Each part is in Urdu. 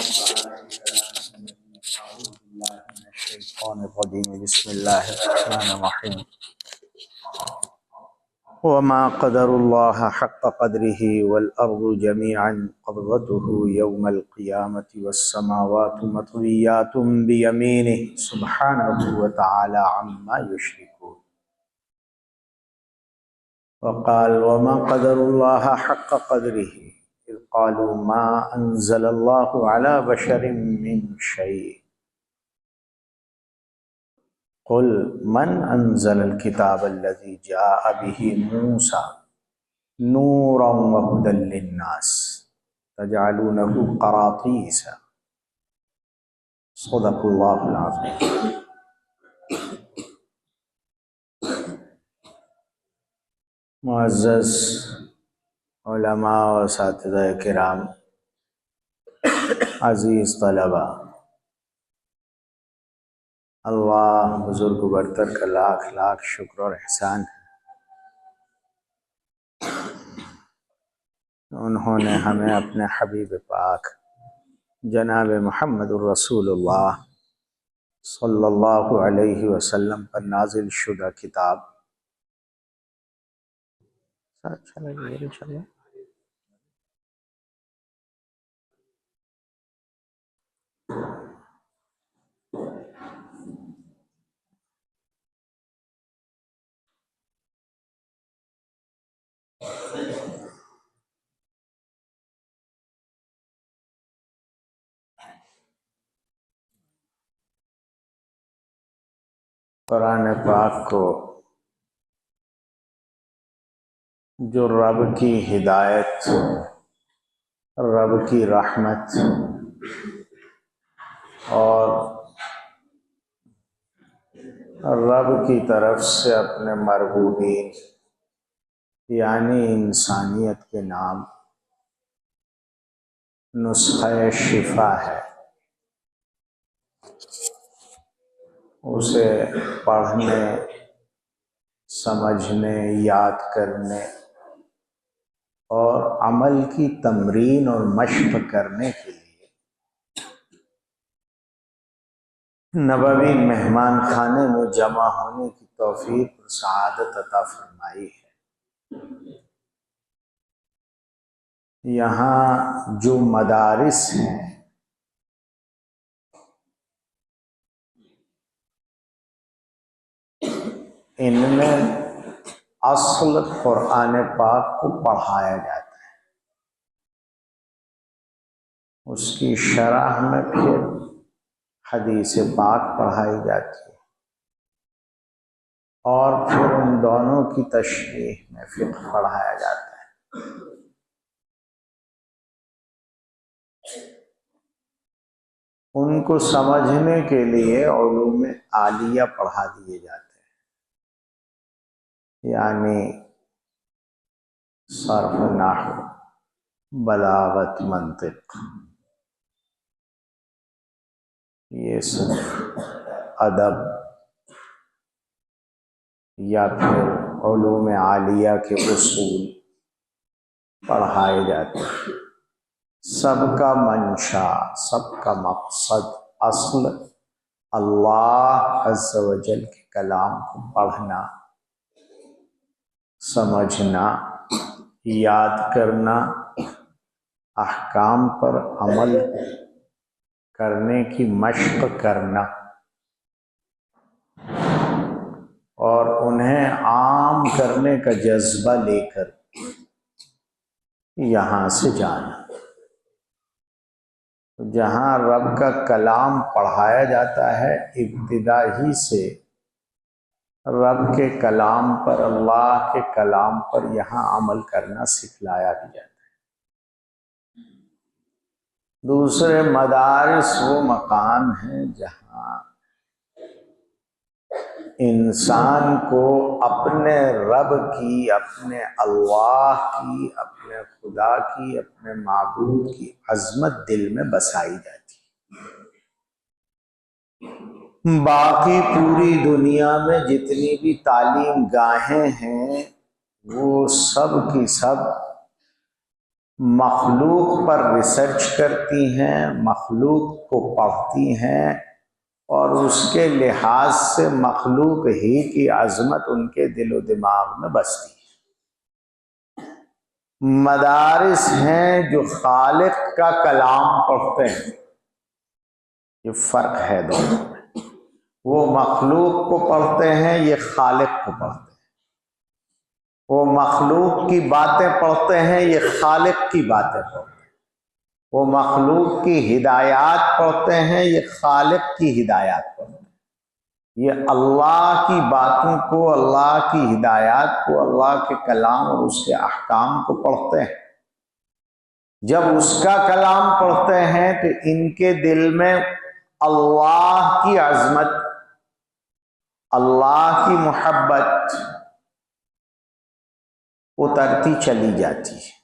بسم اللہ الرحمن الرحیم وما قدر اللہ حق قدره والارض جميعا قبضته يوم القيامة والسماوات مطويات بيمينه سبحانه وتعالى عما يشركون وقال وما قدر الله حق قدره إذ قالوا ما أنزل الله على بشر من شيء قل من أنزل الكتاب الذي جاء به موسى نورا وهدى للناس تجعلونه قراطيس صدق الله العظيم. معزز علماء و اساتذہ کرام، عزیز طلبہ، اللہ بزرگ و برتر کا لاکھ لاکھ شکر اور احسان ہے، انہوں نے ہمیں اپنے حبیب پاک جناب محمد الرسول اللہ صلی اللہ علیہ وسلم پر نازل شدہ کتاب قرآن پاک کو جو رب کی ہدایت، رب کی رحمت اور رب کی طرف سے اپنے مربوبین یعنی انسانیت کے نام نسخہ شفا ہے، اسے پڑھنے، سمجھنے، یاد کرنے اور عمل کی تمرین اور مشق کرنے کے لیے نبوی مہمان خانے میں جمع ہونے کی توفیق اور سعادت عطا فرمائی ہے۔ یہاں جو مدارس ہیں ان میں اصل قرآن پاک کو پڑھایا جاتا ہے، اس کی شرح میں پھر حدیث پاک پڑھائی جاتی ہے اور پھر ان دونوں کی تشریح میں فقہ پڑھایا جاتا ہے۔ ان کو سمجھنے کے لیے علوم عالیہ پڑھا دیے جاتے ہیں، یعنی صرف، نحو، بلاغت، منطق، یہ سب ادب یا پھر علوم عالیہ کے اصول پڑھائے جاتے ہیں۔ سب کا منشا، سب کا مقصد، اصل اللہ عز و جل کے کلام کو پڑھنا، سمجھنا، یاد کرنا، احکام پر عمل کرنے کی مشق کرنا اور انہیں عام کرنے کا جذبہ لے کر یہاں سے جانا۔ جہاں رب کا کلام پڑھایا جاتا ہے، ابتدا ہی سے رب کے کلام پر، اللہ کے کلام پر یہاں عمل کرنا سکھلایا بھی جاتا ہے۔ دوسرے مدارس وہ مقام ہیں جہاں انسان کو اپنے رب کی، اپنے اللہ کی، اپنے خدا کی، اپنے معبود کی عظمت دل میں بسائی جاتی ہے۔ باقی پوری دنیا میں جتنی بھی تعلیم گاہیں ہیں وہ سب کی سب مخلوق پر ریسرچ کرتی ہیں، مخلوق کو پڑھتی ہیں، اور اس کے لحاظ سے مخلوق ہی کی عظمت ان کے دل و دماغ میں بستی ہے۔ مدارس ہیں جو خالق کا کلام پڑھتے ہیں، یہ فرق ہے دونوں میں۔ وہ مخلوق کو پڑھتے ہیں، یہ خالق کو پڑھتے ہیں۔ وہ مخلوق کی باتیں پڑھتے ہیں، یہ خالق کی باتیں پڑھتے ہیں۔ وہ مخلوق کی ہدایات پڑھتے ہیں، یہ خالق کی ہدایات پڑھتے ہیں۔ یہ اللہ کی باتوں کو، اللہ کی ہدایات کو، اللہ کے کلام اور اس کے احکام کو پڑھتے ہیں۔ جب اس کا کلام پڑھتے ہیں تو ان کے دل میں اللہ کی عظمت، اللہ کی محبت اترتی چلی جاتی ہے۔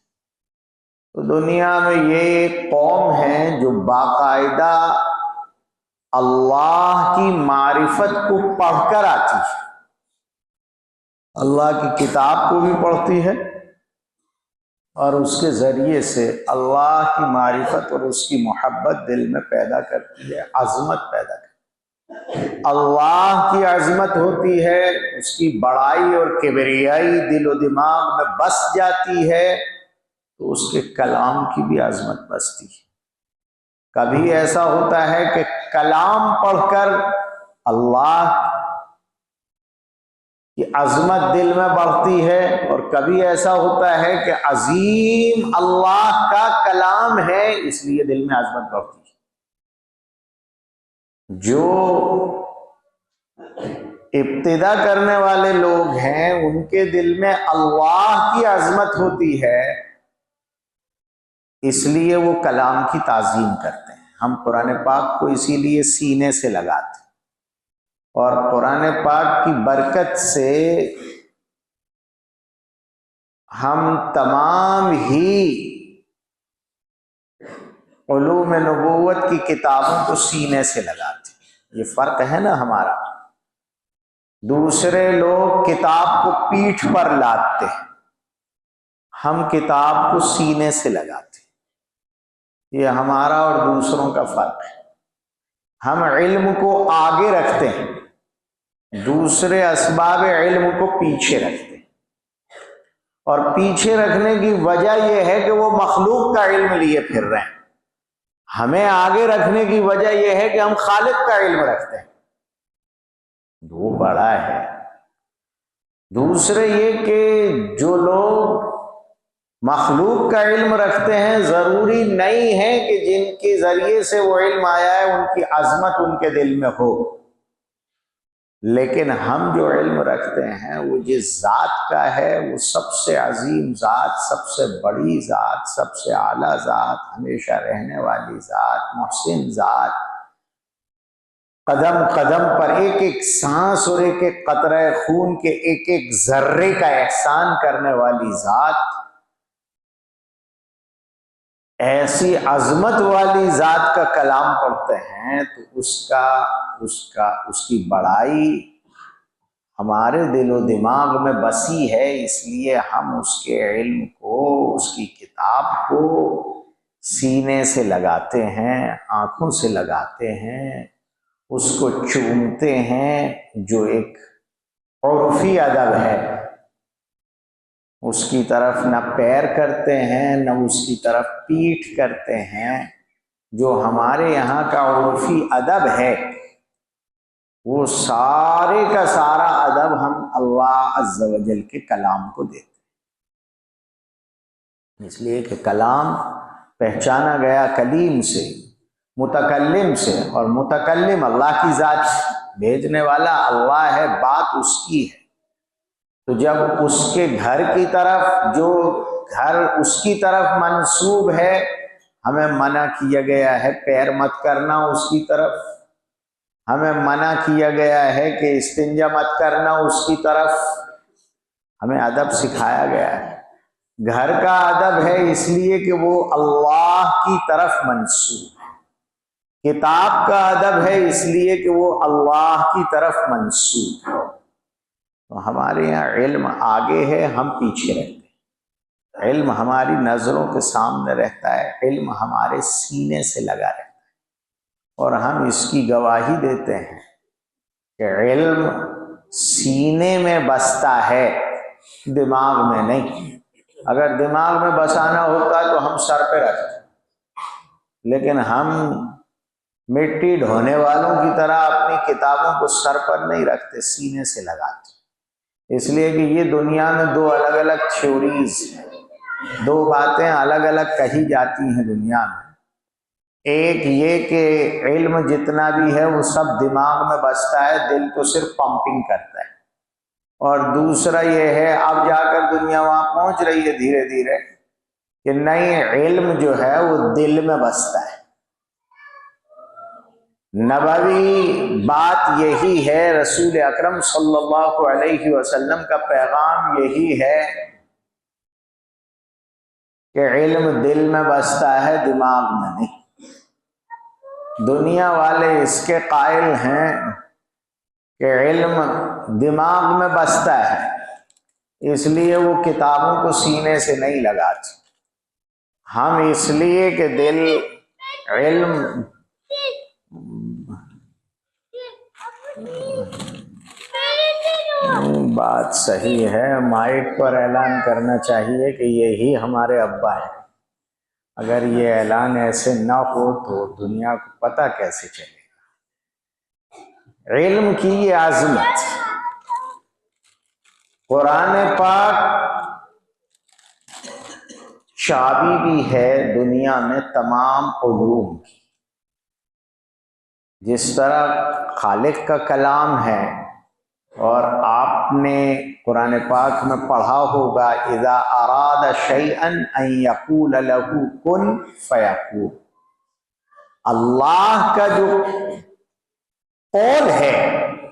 تو دنیا میں یہ ایک قوم ہے جو باقاعدہ اللہ کی معرفت کو پڑھ کر آتی ہے، اللہ کی کتاب کو بھی پڑھتی ہے، اور اس کے ذریعے سے اللہ کی معرفت اور اس کی محبت دل میں پیدا کرتی ہے، عظمت پیدا کرتی ہے۔ اللہ کی عظمت ہوتی ہے، اس کی بڑائی اور کبریائی دل و دماغ میں بس جاتی ہے، تو اس کے کلام کی بھی عظمت بستی ہے۔ کبھی ایسا ہوتا ہے کہ کلام پڑھ کر اللہ کی عظمت دل میں بڑھتی ہے، اور کبھی ایسا ہوتا ہے کہ عظیم اللہ کا کلام ہے اس لیے دل میں عظمت بڑھتی ہے۔ جو ابتدا کرنے والے لوگ ہیں ان کے دل میں اللہ کی عظمت ہوتی ہے، اس لیے وہ کلام کی تعظیم کرتے ہیں۔ ہم قرآن پاک کو اسی لیے سینے سے لگاتے ہیں، اور قرآن پاک کی برکت سے ہم تمام ہی علوم نبوت کی کتابوں کو سینے سے لگاتے ہیں۔ یہ فرق ہے نا ہمارا۔ دوسرے لوگ کتاب کو پیٹھ پر لاتے ہیں، ہم کتاب کو سینے سے لگاتے ہیں۔ یہ ہمارا اور دوسروں کا فرق ہے۔ ہم علم کو آگے رکھتے ہیں، دوسرے اسباب علم کو پیچھے رکھتے ہیں، اور پیچھے رکھنے کی وجہ یہ ہے کہ وہ مخلوق کا علم لیے پھر رہے ہیں۔ ہمیں آگے رکھنے کی وجہ یہ ہے کہ ہم خالق کا علم رکھتے ہیں، وہ بڑا ہے۔ دوسرے یہ کہ جو لوگ مخلوق کا علم رکھتے ہیں، ضروری نہیں ہے کہ جن کے ذریعے سے وہ علم آیا ہے ان کی عظمت ان کے دل میں ہو، لیکن ہم جو علم رکھتے ہیں وہ جس ذات کا ہے، وہ سب سے عظیم ذات، سب سے بڑی ذات، سب سے اعلیٰ ذات، ہمیشہ رہنے والی ذات، محسن ذات، قدم قدم پر ایک ایک سانس اور ایک ایک قطرہ خون کے ایک ایک ذرے کا احسان کرنے والی ذات، ایسی عظمت والی ذات کا کلام پڑھتے ہیں تو اس کی بڑائی ہمارے دل و دماغ میں بسی ہے، اس لیے ہم اس کے علم کو، اس کی کتاب کو سینے سے لگاتے ہیں، آنکھوں سے لگاتے ہیں، اس کو چومتے ہیں، جو ایک عرفی ادب ہے۔ اس کی طرف نہ پیر کرتے ہیں، نہ اس کی طرف پیٹھ کرتے ہیں۔ جو ہمارے یہاں کا عرفی ادب ہے وہ سارے کا سارا ادب ہم اللہ عز و جل کے کلام کو دیتے ہیں، اس لیے کہ کلام پہچانا گیا کلیم سے، متکلم سے، اور متکلم اللہ کی ذات، بھیجنے والا اللہ ہے، بات اس کی ہے۔ تو جب اس کے گھر کی طرف، جو گھر اس کی طرف منسوب ہے، ہمیں منع کیا گیا ہے پیر مت کرنا اس کی طرف، ہمیں منع کیا گیا ہے کہ استنجا مت کرنا اس کی طرف، ہمیں ادب سکھایا گیا ہے۔ گھر کا ادب ہے اس لیے کہ وہ اللہ کی طرف منسوب ہے، کتاب کا ادب ہے اس لیے کہ وہ اللہ کی طرف منسوب ہے۔ تو ہمارے یہاں علم آگے ہے، ہم پیچھے رہتے ہیں۔ علم ہماری نظروں کے سامنے رہتا ہے، علم ہمارے سینے سے لگا رہتا ہے، اور ہم اس کی گواہی دیتے ہیں کہ علم سینے میں بستا ہے، دماغ میں نہیں۔ اگر دماغ میں بسانا ہوتا تو ہم سر پہ رکھتے، لیکن ہم مٹی ڈھونے والوں کی طرح اپنی کتابوں کو سر پر نہیں رکھتے، سینے سے لگاتے، اس لیے کہ یہ دنیا میں دو الگ الگ تھیوریز ہیں، دو باتیں الگ الگ کہی جاتی ہیں دنیا میں۔ ایک یہ کہ علم جتنا بھی ہے وہ سب دماغ میں بستا ہے، دل تو صرف پمپنگ کرتا ہے، اور دوسرا یہ ہے، اب جا کر دنیا وہاں پہنچ رہی ہے دھیرے دھیرے، کہ نئی علم جو ہے وہ دل میں بستا ہے۔ نبوی بات یہی ہے، رسول اکرم صلی اللہ علیہ وسلم کا پیغام یہی ہے کہ علم دل میں بستا ہے، دماغ میں نہیں۔ دنیا والے اس کے قائل ہیں کہ علم دماغ میں بستا ہے، اس لیے وہ کتابوں کو سینے سے نہیں لگاتے۔ ہم اس لیے کہ دل علم بات صحیح ہے، مائک پر اعلان کرنا چاہیے کہ یہی ہمارے ابا ہیں۔ اگر یہ اعلان ایسے نہ ہو تو دنیا کو پتہ کیسے چلے گا علم کی یہ عظمت۔ قرآن پاک چابی بھی ہے دنیا میں تمام علوم کی، جس طرح خالق کا کلام ہے، اور آپ نے قرآن پاک میں پڑھا ہوگا اذا اراد شیئا ان یقول له کن فیکون، اللہ کا جو قول ہے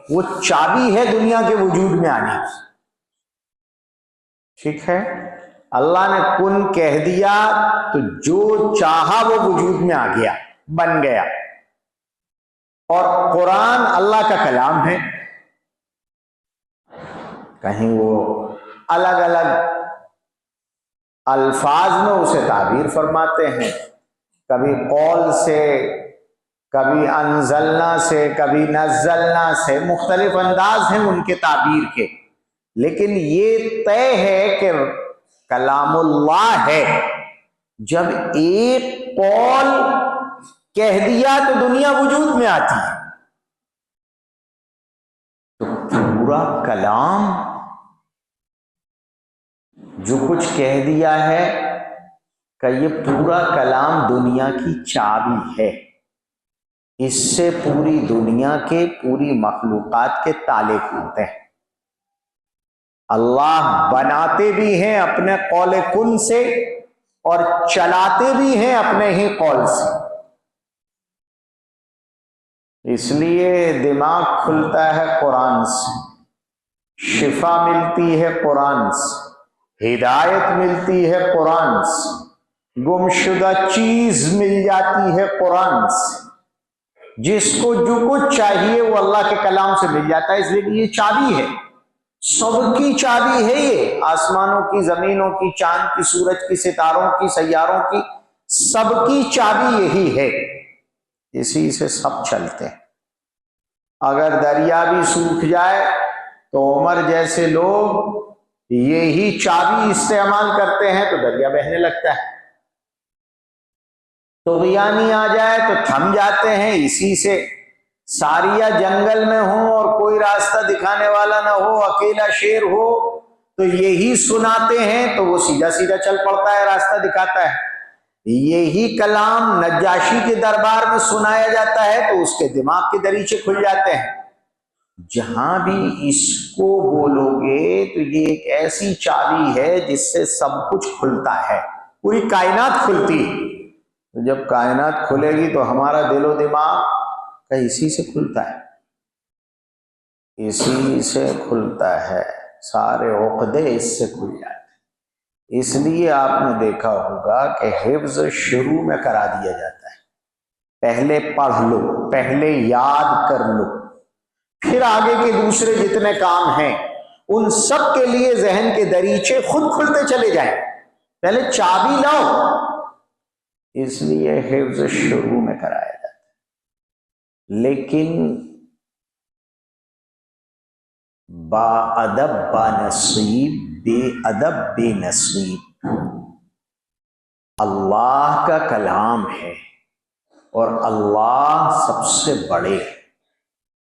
وہ چابی ہے دنیا کے وجود میں آنے کی۔ ٹھیک ہے، اللہ نے کن کہہ دیا تو جو چاہا وہ وجود میں آ گیا، بن گیا۔ اور قرآن اللہ کا کلام ہے، کہیں وہ الگ الگ الفاظ میں اسے تعبیر فرماتے ہیں، کبھی قول سے، کبھی انزلنا سے، کبھی نزلنا سے، مختلف انداز ہیں ان کے تعبیر کے، لیکن یہ طے ہے کہ کلام اللہ ہے۔ جب ایک قول کہہ دیا تو دنیا وجود میں آتی ہے، تو پورا کلام جو کچھ کہہ دیا ہے کہ یہ پورا کلام دنیا کی چابی ہے، اس سے پوری دنیا کے، پوری مخلوقات کے تالے کھلتے ہیں۔ اللہ بناتے بھی ہیں اپنے قول کن سے، اور چلاتے بھی ہیں اپنے ہی قول سے۔ اس لیے دماغ کھلتا ہے قرآن سے، شفا ملتی ہے قرآن سے، ہدایت ملتی ہے قرآن سے، گمشدہ چیز مل جاتی ہے قرآن سے، جس کو جو کچھ چاہیے وہ اللہ کے کلام سے مل جاتا ہے۔ اس لیے یہ چابی ہے، سب کی چابی ہے، یہ آسمانوں کی، زمینوں کی، چاند کی، سورج کی، ستاروں کی، سیاروں کی، سب کی چابی یہی ہے، اسی سے سب چلتے ہیں۔ اگر دریا بھی سوکھ جائے تو عمر جیسے لوگ یہی چابی استعمال کرتے ہیں تو دریا بہنے لگتا ہے، طغیانی آ جائے تو تھم جاتے ہیں اسی سے۔ ساریہ جنگل میں ہوں اور کوئی راستہ دکھانے والا نہ ہو، اکیلا شیر ہو تو یہی سناتے ہیں تو وہ سیدھا سیدھا چل پڑتا ہے، راستہ دکھاتا ہے۔ یہی کلام نجاشی کے دربار میں سنایا جاتا ہے تو اس کے دماغ کے دریچے کھل جاتے ہیں۔ جہاں بھی اس کو بولو گے تو یہ ایک ایسی چابی ہے جس سے سب کچھ کھلتا ہے، پوری کائنات کھلتی ہے۔ تو جب کائنات کھلے گی تو ہمارا دل و دماغ کا اسی سے کھلتا ہے، اسی سے کھلتا ہے، سارے عقدے اس سے کھل جاتے ہیں۔ اس لیے آپ نے دیکھا ہوگا کہ حفظ شروع میں کرا دیا جاتا ہے، پہلے پڑھ لو، پہلے یاد کر لو، پھر آگے کے دوسرے جتنے کام ہیں ان سب کے لیے ذہن کے دریچے خود کھلتے چلے جائیں۔ پہلے چابی لاؤ، اس لیے حفظ شروع میں کرایا جاتا ہے۔ لیکن با ادب با نصیب، بے ادب بے نصیب اللہ کا کلام ہے، اور اللہ سب سے بڑے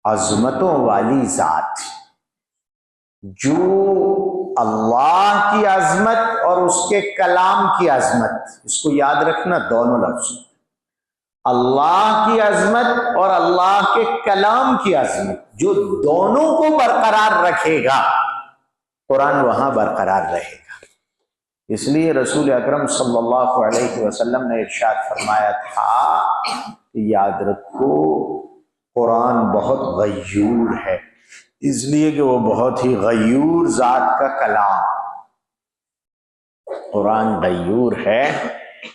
عظمتوں والی ذات، جو اللہ کی عظمت اور اس کے کلام کی عظمت، اس کو یاد رکھنا دونوں لفظ، اللہ کی عظمت اور اللہ کے کلام کی عظمت، جو دونوں کو برقرار رکھے گا قرآن وہاں برقرار رہے گا۔ اس لیے رسول اکرم صلی اللہ علیہ وسلم نے ارشاد فرمایا تھا کہ یاد رکھو قرآن بہت غیور ہے، اس لیے کہ وہ بہت ہی غیور ذات کا کلام، قرآن غیور ہے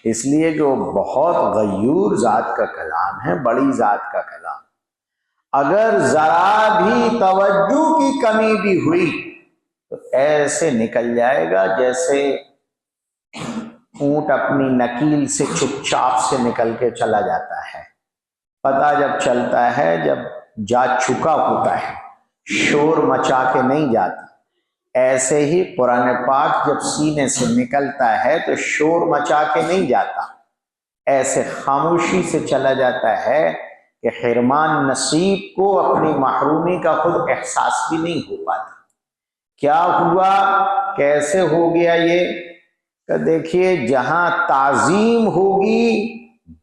اس لیے کہ وہ بہت غیور ذات کا کلام ہے، بڑی ذات کا کلام۔ اگر ذرا بھی توجہ کی کمی بھی ہوئی تو ایسے نکل جائے گا جیسے اونٹ اپنی نکیل سے چپ چاپ سے نکل کے چلا جاتا ہے، پتہ جب چلتا ہے جب جا چکا ہوتا ہے، شور مچا کے نہیں جاتا۔ ایسے ہی قرآن پاک جب سینے سے نکلتا ہے تو شور مچا کے نہیں جاتا، ایسے خاموشی سے چلا جاتا ہے کہ حرمان نصیب کو اپنی محرومی کا خود احساس بھی نہیں ہو پاتا۔ کیا ہوا، کیسے ہو گیا یہ؟ کہ دیکھیے جہاں تعظیم ہوگی،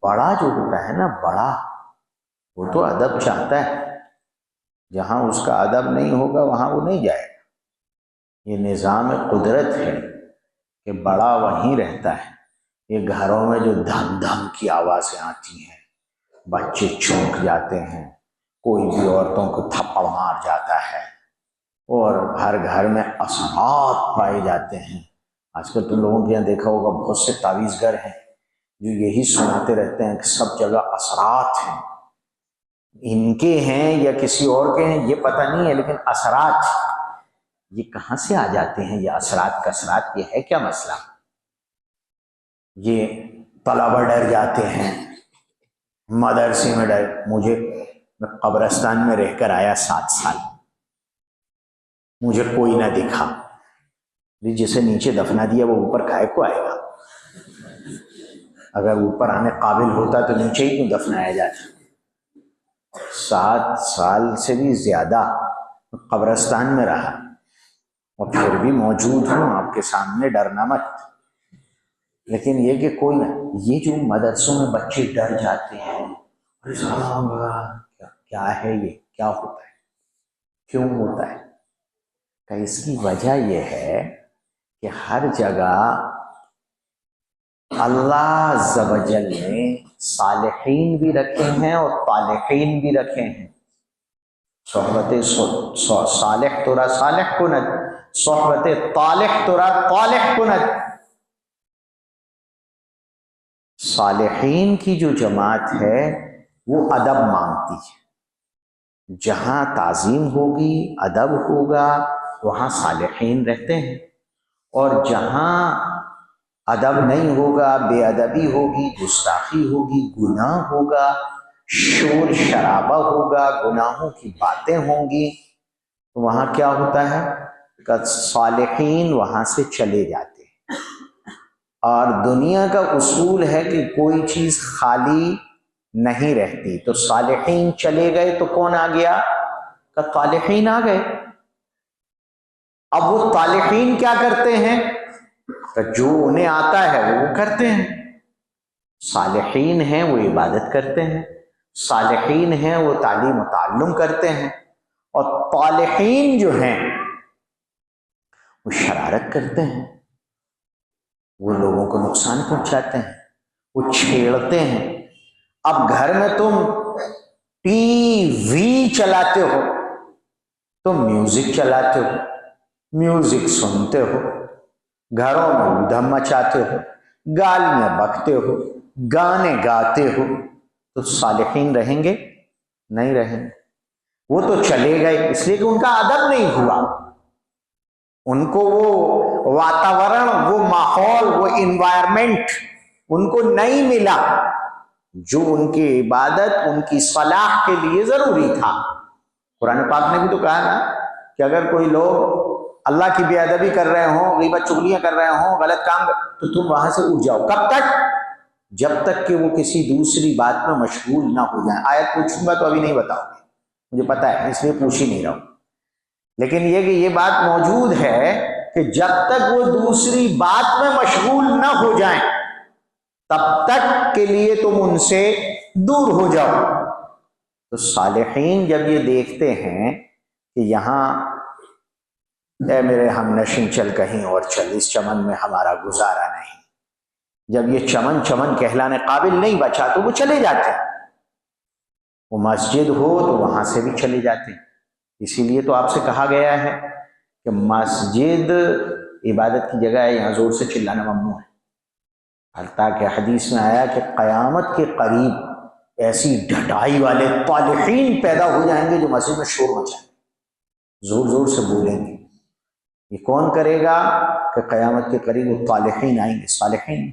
بڑا جو ہوتا ہے نا بڑا، وہ تو ادب چاہتا ہے، جہاں اس کا ادب نہیں ہوگا وہاں وہ نہیں جائے گا۔ یہ نظام قدرت ہے کہ بڑا وہیں رہتا ہے۔ یہ گھروں میں جو دھم دھم کی آوازیں آتی ہیں، بچے چونک جاتے ہیں، کوئی بھی عورتوں کو تھپڑ مار جاتا ہے، اور ہر گھر میں اثرات پائے جاتے ہیں۔ آج کل تو لوگوں کے یہاں دیکھا ہوگا بہت سے تعویذ گر ہیں جو یہی سناتے رہتے ہیں کہ سب جگہ اثرات ہیں، ان کے ہیں یا کسی اور کے ہیں یہ پتہ نہیں ہے، لیکن اثرات یہ کہاں سے آ جاتے ہیں؟ یہ اثرات کثرات یہ ہے کیا مسئلہ؟ یہ طلبہ ڈر جاتے ہیں، مدرسے میں ڈر، میں قبرستان میں رہ کر آیا 7 سال، مجھے کوئی نہ دکھا۔ جسے نیچے دفنا دیا وہ اوپر کائے کو آئے گا؟ اگر اوپر آنے قابل ہوتا تو نیچے ہی کیوں دفنایا جاتا؟ 7 سال سے بھی زیادہ قبرستان میں رہا، اور پھر بھی موجود ہوں آپ کے سامنے، ڈرنا مت۔ لیکن یہ کہ کوئی نہ، یہ جو مدرسوں میں بچے ڈر جاتے ہیں، کیا ہے یہ، کیا ہوتا ہے، کیوں ہوتا ہے؟ کہ اس کی وجہ یہ ہے کہ ہر جگہ اللہ عز و جل نے صالحین بھی رکھے ہیں اور طالحین بھی رکھے ہیں۔ صحبت صالح ترا صالح کند، صحبت طالح ترا طالح کند۔ صالحین کی جو جماعت ہے وہ ادب مانگتی ہے، جہاں تعظیم ہوگی، ادب ہوگا، وہاں صالحین رہتے ہیں، اور جہاں ادب نہیں ہوگا، بے ادبی ہوگی، گستاخی ہوگی، گناہ ہوگا، شور شرابہ ہوگا، گناہوں کی باتیں ہوں گی، تو وہاں کیا ہوتا ہے کہ صالحین وہاں سے چلے جاتے ہیں۔ اور دنیا کا اصول ہے کہ کوئی چیز خالی نہیں رہتی، تو صالحین چلے گئے تو کون آ گیا؟ کہ طالحین آ گئے۔ اب وہ طالحین کیا کرتے ہیں؟ کہ جو انہیں آتا ہے وہ کرتے ہیں۔ صالحین ہیں وہ عبادت کرتے ہیں، صالحین ہیں وہ تعلیم و تعلم کرتے ہیں، اور طالحین جو ہیں وہ شرارت کرتے ہیں، وہ لوگوں کو نقصان پہنچاتے ہیں، وہ چھیڑتے ہیں۔ اب گھر میں تم ٹی وی چلاتے ہو، تم میوزک چلاتے ہو، میوزک سنتے ہو، گھروں میں ادھم مچاتے ہو، گالیاں بکتے ہو، گانے گاتے ہو، تو صالحین رہیں گے؟ نہیں رہیں گے۔ وہ تو چلے گئے اس لیے کہ ان کا ادب نہیں ہوا۔ ان کو وہ واتاورن، وہ ماحول، وہ انوائرمنٹ ان کو نہیں ملا جو ان کی عبادت، ان کی صلاح کے لیے ضروری تھا۔ قرآن پاک نے بھی تو کہا نا کہ اگر کوئی لوگ اللہ کی بے ادبی کر رہے ہوں، غیبت چغلیاں کر رہے ہوں، غلط کام تو تم وہاں سے اٹھ جاؤ۔ کب تک؟ جب تک کہ وہ کسی دوسری بات میں مشغول نہ ہو جائیں۔ آیت پوچھوں گا تو ابھی نہیں بتاؤ گے، مجھے پتا ہے، اس لیے پوچھ ہی نہیں رہا ہوں، لیکن یہ کہ یہ بات موجود ہے کہ جب تک وہ دوسری بات میں مشغول نہ ہو جائیں تب تک کے لیے تم ان سے دور ہو جاؤ۔ تو صالحین جب یہ دیکھتے ہیں کہ یہاں اے میرے ہم نشین چل کہیں اور چل، اس چمن میں ہمارا گزارا نہیں، جب یہ چمن چمن کہلانے قابل نہیں بچا تو وہ چلے جاتے ہیں۔ وہ مسجد ہو تو وہاں سے بھی چلے جاتے ہیں۔ اسی لیے تو آپ سے کہا گیا ہے کہ مسجد عبادت کی جگہ ہے، یہاں زور سے چلانا ممنوع ہے۔ حتیٰ کہ حدیث میں آیا کہ قیامت کے قریب ایسی ڈھٹائی والے طالحین پیدا ہو جائیں گے جو مسجد میں شور مچائیں گے، زور زور سے بولیں گے۔ یہ کون کرے گا کہ قیامت کے قریب وہ طالحین آئیں گے، صالحین۔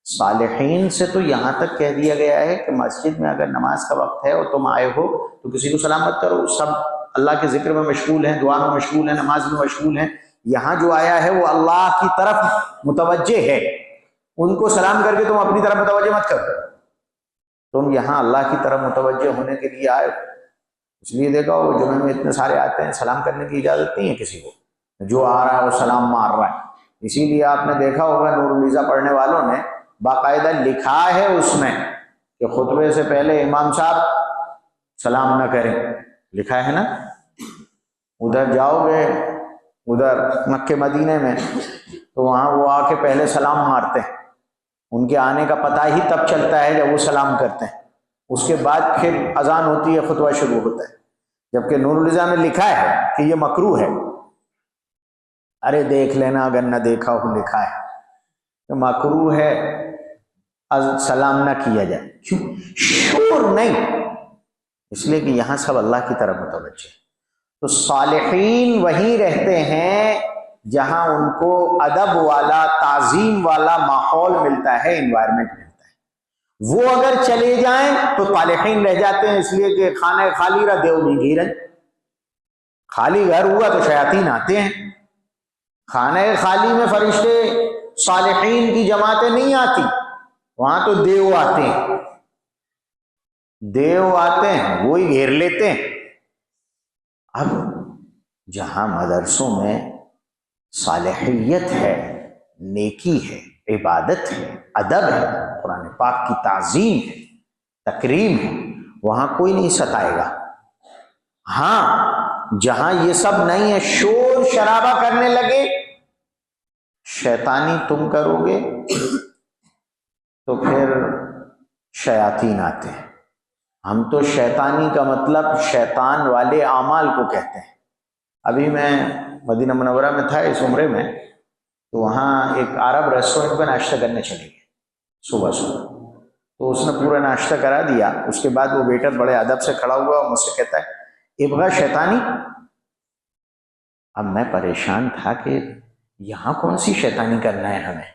صالحین سے تو یہاں تک کہہ دیا گیا ہے کہ مسجد میں اگر نماز کا وقت ہے اور تم آئے ہو تو کسی کو سلام مت کرو، سب اللہ کے ذکر میں مشغول ہیں، دعا میں مشغول ہیں، نماز میں مشغول ہیں۔ یہاں جو آیا ہے وہ اللہ کی طرف متوجہ ہے، ان کو سلام کر کے تم اپنی طرف متوجہ مت کرو، تم یہاں اللہ کی طرف متوجہ ہونے کے لیے آئے۔ اس لیے دیکھا ہو جمعے میں اتنے سارے آتے ہیں، سلام کرنے کی اجازت نہیں ہے کسی کو، جو آ رہا ہے وہ سلام مار رہا ہے۔ اسی لیے آپ نے دیکھا ہوگا نور النساء پڑھنے والوں نے باقاعدہ لکھا ہے اس میں کہ خطبے سے پہلے امام صاحب سلام نہ کریں، لکھا ہے نا۔ ادھر جاؤ گے ادھر مکہ مدینے میں تو وہاں وہ آ کے پہلے سلام مارتے ہیں، ان کے آنے کا پتہ ہی تب چلتا ہے جب وہ سلام کرتے ہیں، اس کے بعد پھر اذان ہوتی ہے، خطبہ شروع ہوتا ہے۔ جبکہ نور النساء میں لکھا ہے کہ یہ مکروہ ہے۔ ارے دیکھ لینا اگر نہ دیکھا ہو، لکھا ہے کہ مکروہ ہے سلام نہ کیا جائے۔ کیوں؟ شور نہیں، اس لیے کہ یہاں سب اللہ کی طرف متوجہ ہے۔ تو صالحین وہیں رہتے ہیں جہاں ان کو ادب والا، تعظیم والا ماحول ملتا ہے، انوائرمنٹ ملتا ہے۔ وہ اگر چلے جائیں تو صالحین رہ جاتے ہیں، اس لیے کہ خانہ خالی را دیو نہیں گھیرن، خالی گھر ہوا تو شیاطین آتے ہیں۔ خانہ خالی میں فرشتے صالحین کی جماعتیں نہیں آتی، وہاں تو دیو آتے ہیں، دیو آتے ہیں وہی گھیر لیتے ہیں۔ اب جہاں مدرسوں میں صالحیت ہے، نیکی ہے، عبادت ہے، ادب ہے، قرآن پاک کی تعظیم ہے، تکریم ہے، وہاں کوئی نہیں ستائے گا۔ ہاں جہاں یہ سب نہیں ہے، شور شرابہ کرنے لگے، شیطانی تم کرو گے تو پھر شیاطین آتے ہیں۔ ہم تو شیطانی کا مطلب شیطان والے اعمال کو کہتے ہیں۔ ابھی میں مدینہ منورہ میں تھا اس عمرے میں، تو وہاں ایک عرب ریسٹورنٹ پہ ناشتہ کرنے چلے گئے صبح صبح، تو اس نے پورا ناشتہ کرا دیا۔ اس کے بعد وہ ویٹر بڑے ادب سے کھڑا ہوا اور مجھ سے کہتا ہے ابغا شیطانی۔ اب میں پریشان تھا کہ یہاں کون سی شیطانی کرنا ہے ہمیں،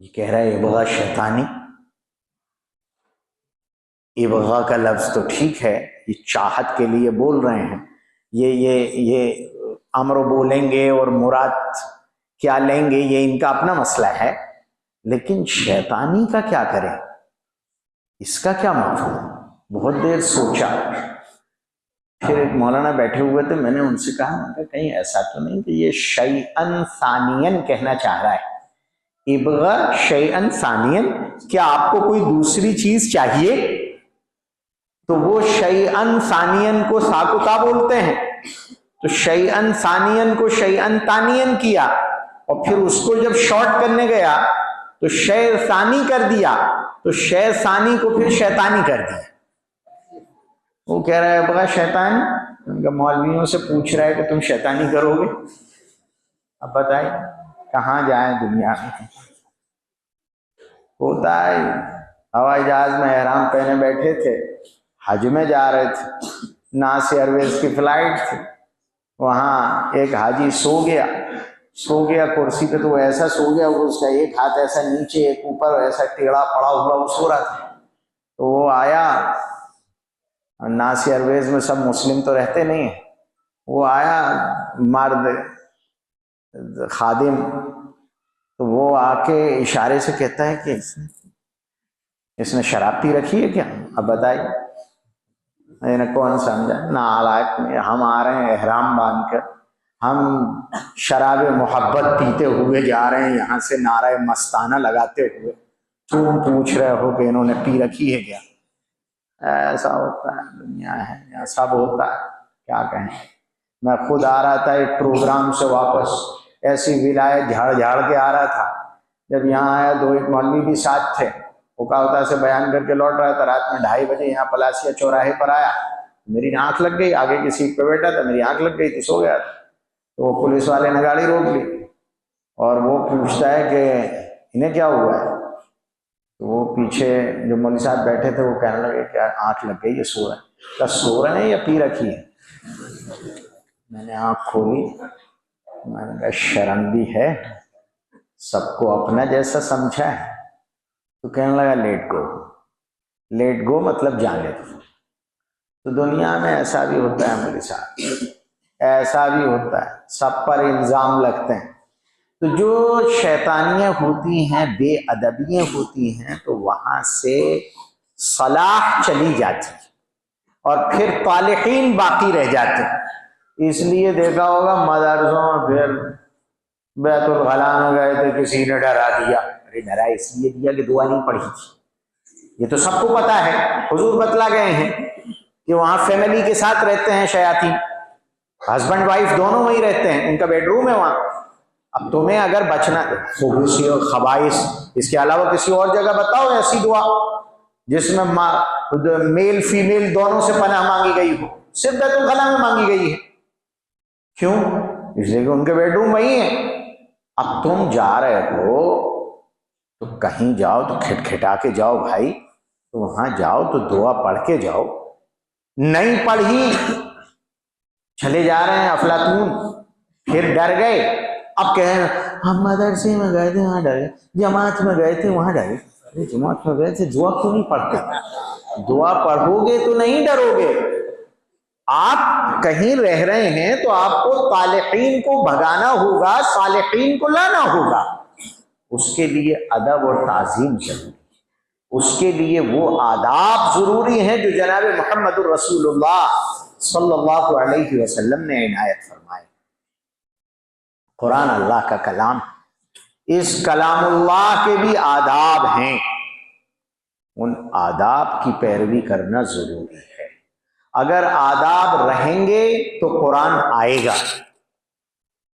یہ کہہ رہا ہے ابغا شیطانی۔ ابغا کا لفظ تو ٹھیک ہے، یہ چاہت کے لیے بول رہے ہیں، یہ امر بولیں گے اور مراد کیا لیں گے یہ ان کا اپنا مسئلہ ہے، لیکن شیطانی کا کیا کریں، اس کا کیا مفہوم؟ بہت دیر سوچا، پھر ایک مولانا بیٹھے ہوئے تھے، میں نے ان سے کہا میں کہیں ایسا تو نہیں کہ یہ شیئن ثانین کہنا چاہ رہا ہے، ابغا شیئن ثانین، کیا آپ کو کوئی دوسری چیز چاہیے؟ تو وہ شیئن ثانین کو ساکتا بولتے ہیں، تو شیئن ثانین کو شیئن تانین کیا، اور پھر اس کو جب شارٹ کرنے گیا تو شے ثانی کر دیا، تو شے ثانی کو پھر شیطانی کر دیا۔ وہ کہہ رہا ہے بغا شیطان، ان کا مولویوں سے پوچھ رہا ہے کہ تم شیطانی کرو گے؟ اب بتائیں کہاں جائیں دنیا میں؟ ہوتا ہے ہوائی جہاز میں احرام پہنے بیٹھے تھے، حج میں جا رہے تھے، ناس ایئر ویز کی فلائٹ تھی، وہاں ایک حاجی سو گیا کرسی پہ، تو وہ ایسا سو گیا، وہ اس کا ایک ہاتھ ایسا نیچے ایک اوپر ایسا ٹیڑھا پڑا ہوا وہ سو رہا تھا۔ تو وہ آیا، ناصر ایئرویز میں سب مسلم تو رہتے نہیں ہیں، وہ آیا مرد خادم، تو وہ آ کے اشارے سے کہتا ہے کہ اس نے شراب پی رکھی ہے کیا؟ اب بتائیے۔ میں نے کون سمجھا، نالائق میں ہم آ رہے ہیں احرام باندھ کر، ہم شراب محبت پیتے ہوئے جا رہے ہیں یہاں سے، نعرہ مستانہ لگاتے ہوئے، تم پوچھ رہے ہو کہ انہوں نے پی رکھی ہے کیا؟ ایسا ہوتا ہے، دنیا ہے، یہاں سب ہوتا ہے، کیا کہیں۔ میں خود آ رہا تھا ایک پروگرام سے واپس، ایسی ولایت جھاڑ کے آ رہا تھا، جب یہاں آیا دو ایک مولوی بھی ساتھ تھے، حکاوتا سے بیان کر کے لوٹ رہا تھا، رات میں 2:30 بجے یہاں پلاسیا چوراہے پر آیا، میری آنکھ لگ گئی، آگے کی سیٹ پہ بیٹھا تھا، میری آنکھ لگ گئی تھی، سو گیا تھا۔ تو وہ پولیس والے نے گاڑی روک لی، اور وہ پوچھتا ہے کہ انہیں کیا ہوا ہے؟ تو وہ پیچھے جو مولوی صاحب بیٹھے تھے وہ کہنے لگے کہ آنکھ لگ گئی ہے، سو رہے ہیں۔ کیا سو رہے ہیں یا پی رکھی ہے؟ میں نے آنکھ کھولی، میں نے کہا شرم بھی ہے، سب کو اپنا جیسا سمجھا ہے۔ تو کہنے لگا لیٹ گو مطلب جانے دو۔ تو دنیا میں ایسا بھی ہوتا ہے میرے ساتھ، ایسا بھی ہوتا ہے، سب پر الزام لگتے ہیں۔ تو جو شیطانیاں ہوتی ہیں، بے ادبیاں ہوتی ہیں، تو وہاں سے صلاح چلی جاتی ہے اور پھر طالحین باقی رہ جاتے ہیں۔ اس لیے دیکھا ہوگا مدرسوں میں پھر بیت الخلاء میں گئے تھے، کسی نے ڈرا دیا، ارے ڈرا اس لیے دیا کہ دعا نہیں پڑھی تھی، یہ تو سب کو پتا ہے، حضور بتلا گئے ہیں کہ وہاں فیملی کے ساتھ رہتے ہیں شیاطین، ہسبینڈ وائف دونوں وہیں رہتے ہیں، ان کا بیڈ روم ہے وہاں۔ اب تمہیں اگر بچنا خبوثی اور خبائث، اس کے علاوہ کسی اور جگہ بتاؤ ایسی دعا جس میں میل فیمیل دونوں سے پناہ مانگی گئی ہو، صرف بیت الخلاء میں مانگی گئی ہے۔ کیوں؟ اس لیے کہ ان کے بیڈ روم وہی ہیں۔ اب تم جا رہے ہو تو کہیں جاؤ تو کھٹکھٹا کے جاؤ بھائی، تو وہاں جاؤ تو دعا پڑھ کے جاؤ، نہیں پڑھی چلے جا رہے ہیں افلاطون، پھر ڈر گئے، اب کہیں ہم مدرسے میں گئے تھے وہاں ڈرے، جماعت میں گئے تھے وہاں ڈرے۔ ارے جماعت میں گئے تھے، دعا کیوں نہیں پڑھتے؟ دعا پڑھو گے تو نہیں ڈرو گے۔ آپ کہیں رہ رہے ہیں تو آپ کو طالحین کو بھگانا ہوگا، صالحین کو لانا ہوگا، اس کے لیے ادب اور تعظیم ضروری، اس کے لیے وہ آداب ضروری ہیں جو جناب محمد الرسول اللہ صلی اللہ علیہ وسلم نے عنایت فرمائے۔ قرآن اللہ کا کلام، اس کلام اللہ کے بھی آداب ہیں، ان آداب کی پیروی کرنا ضروری ہے۔ اگر آداب رہیں گے تو قرآن آئے گا،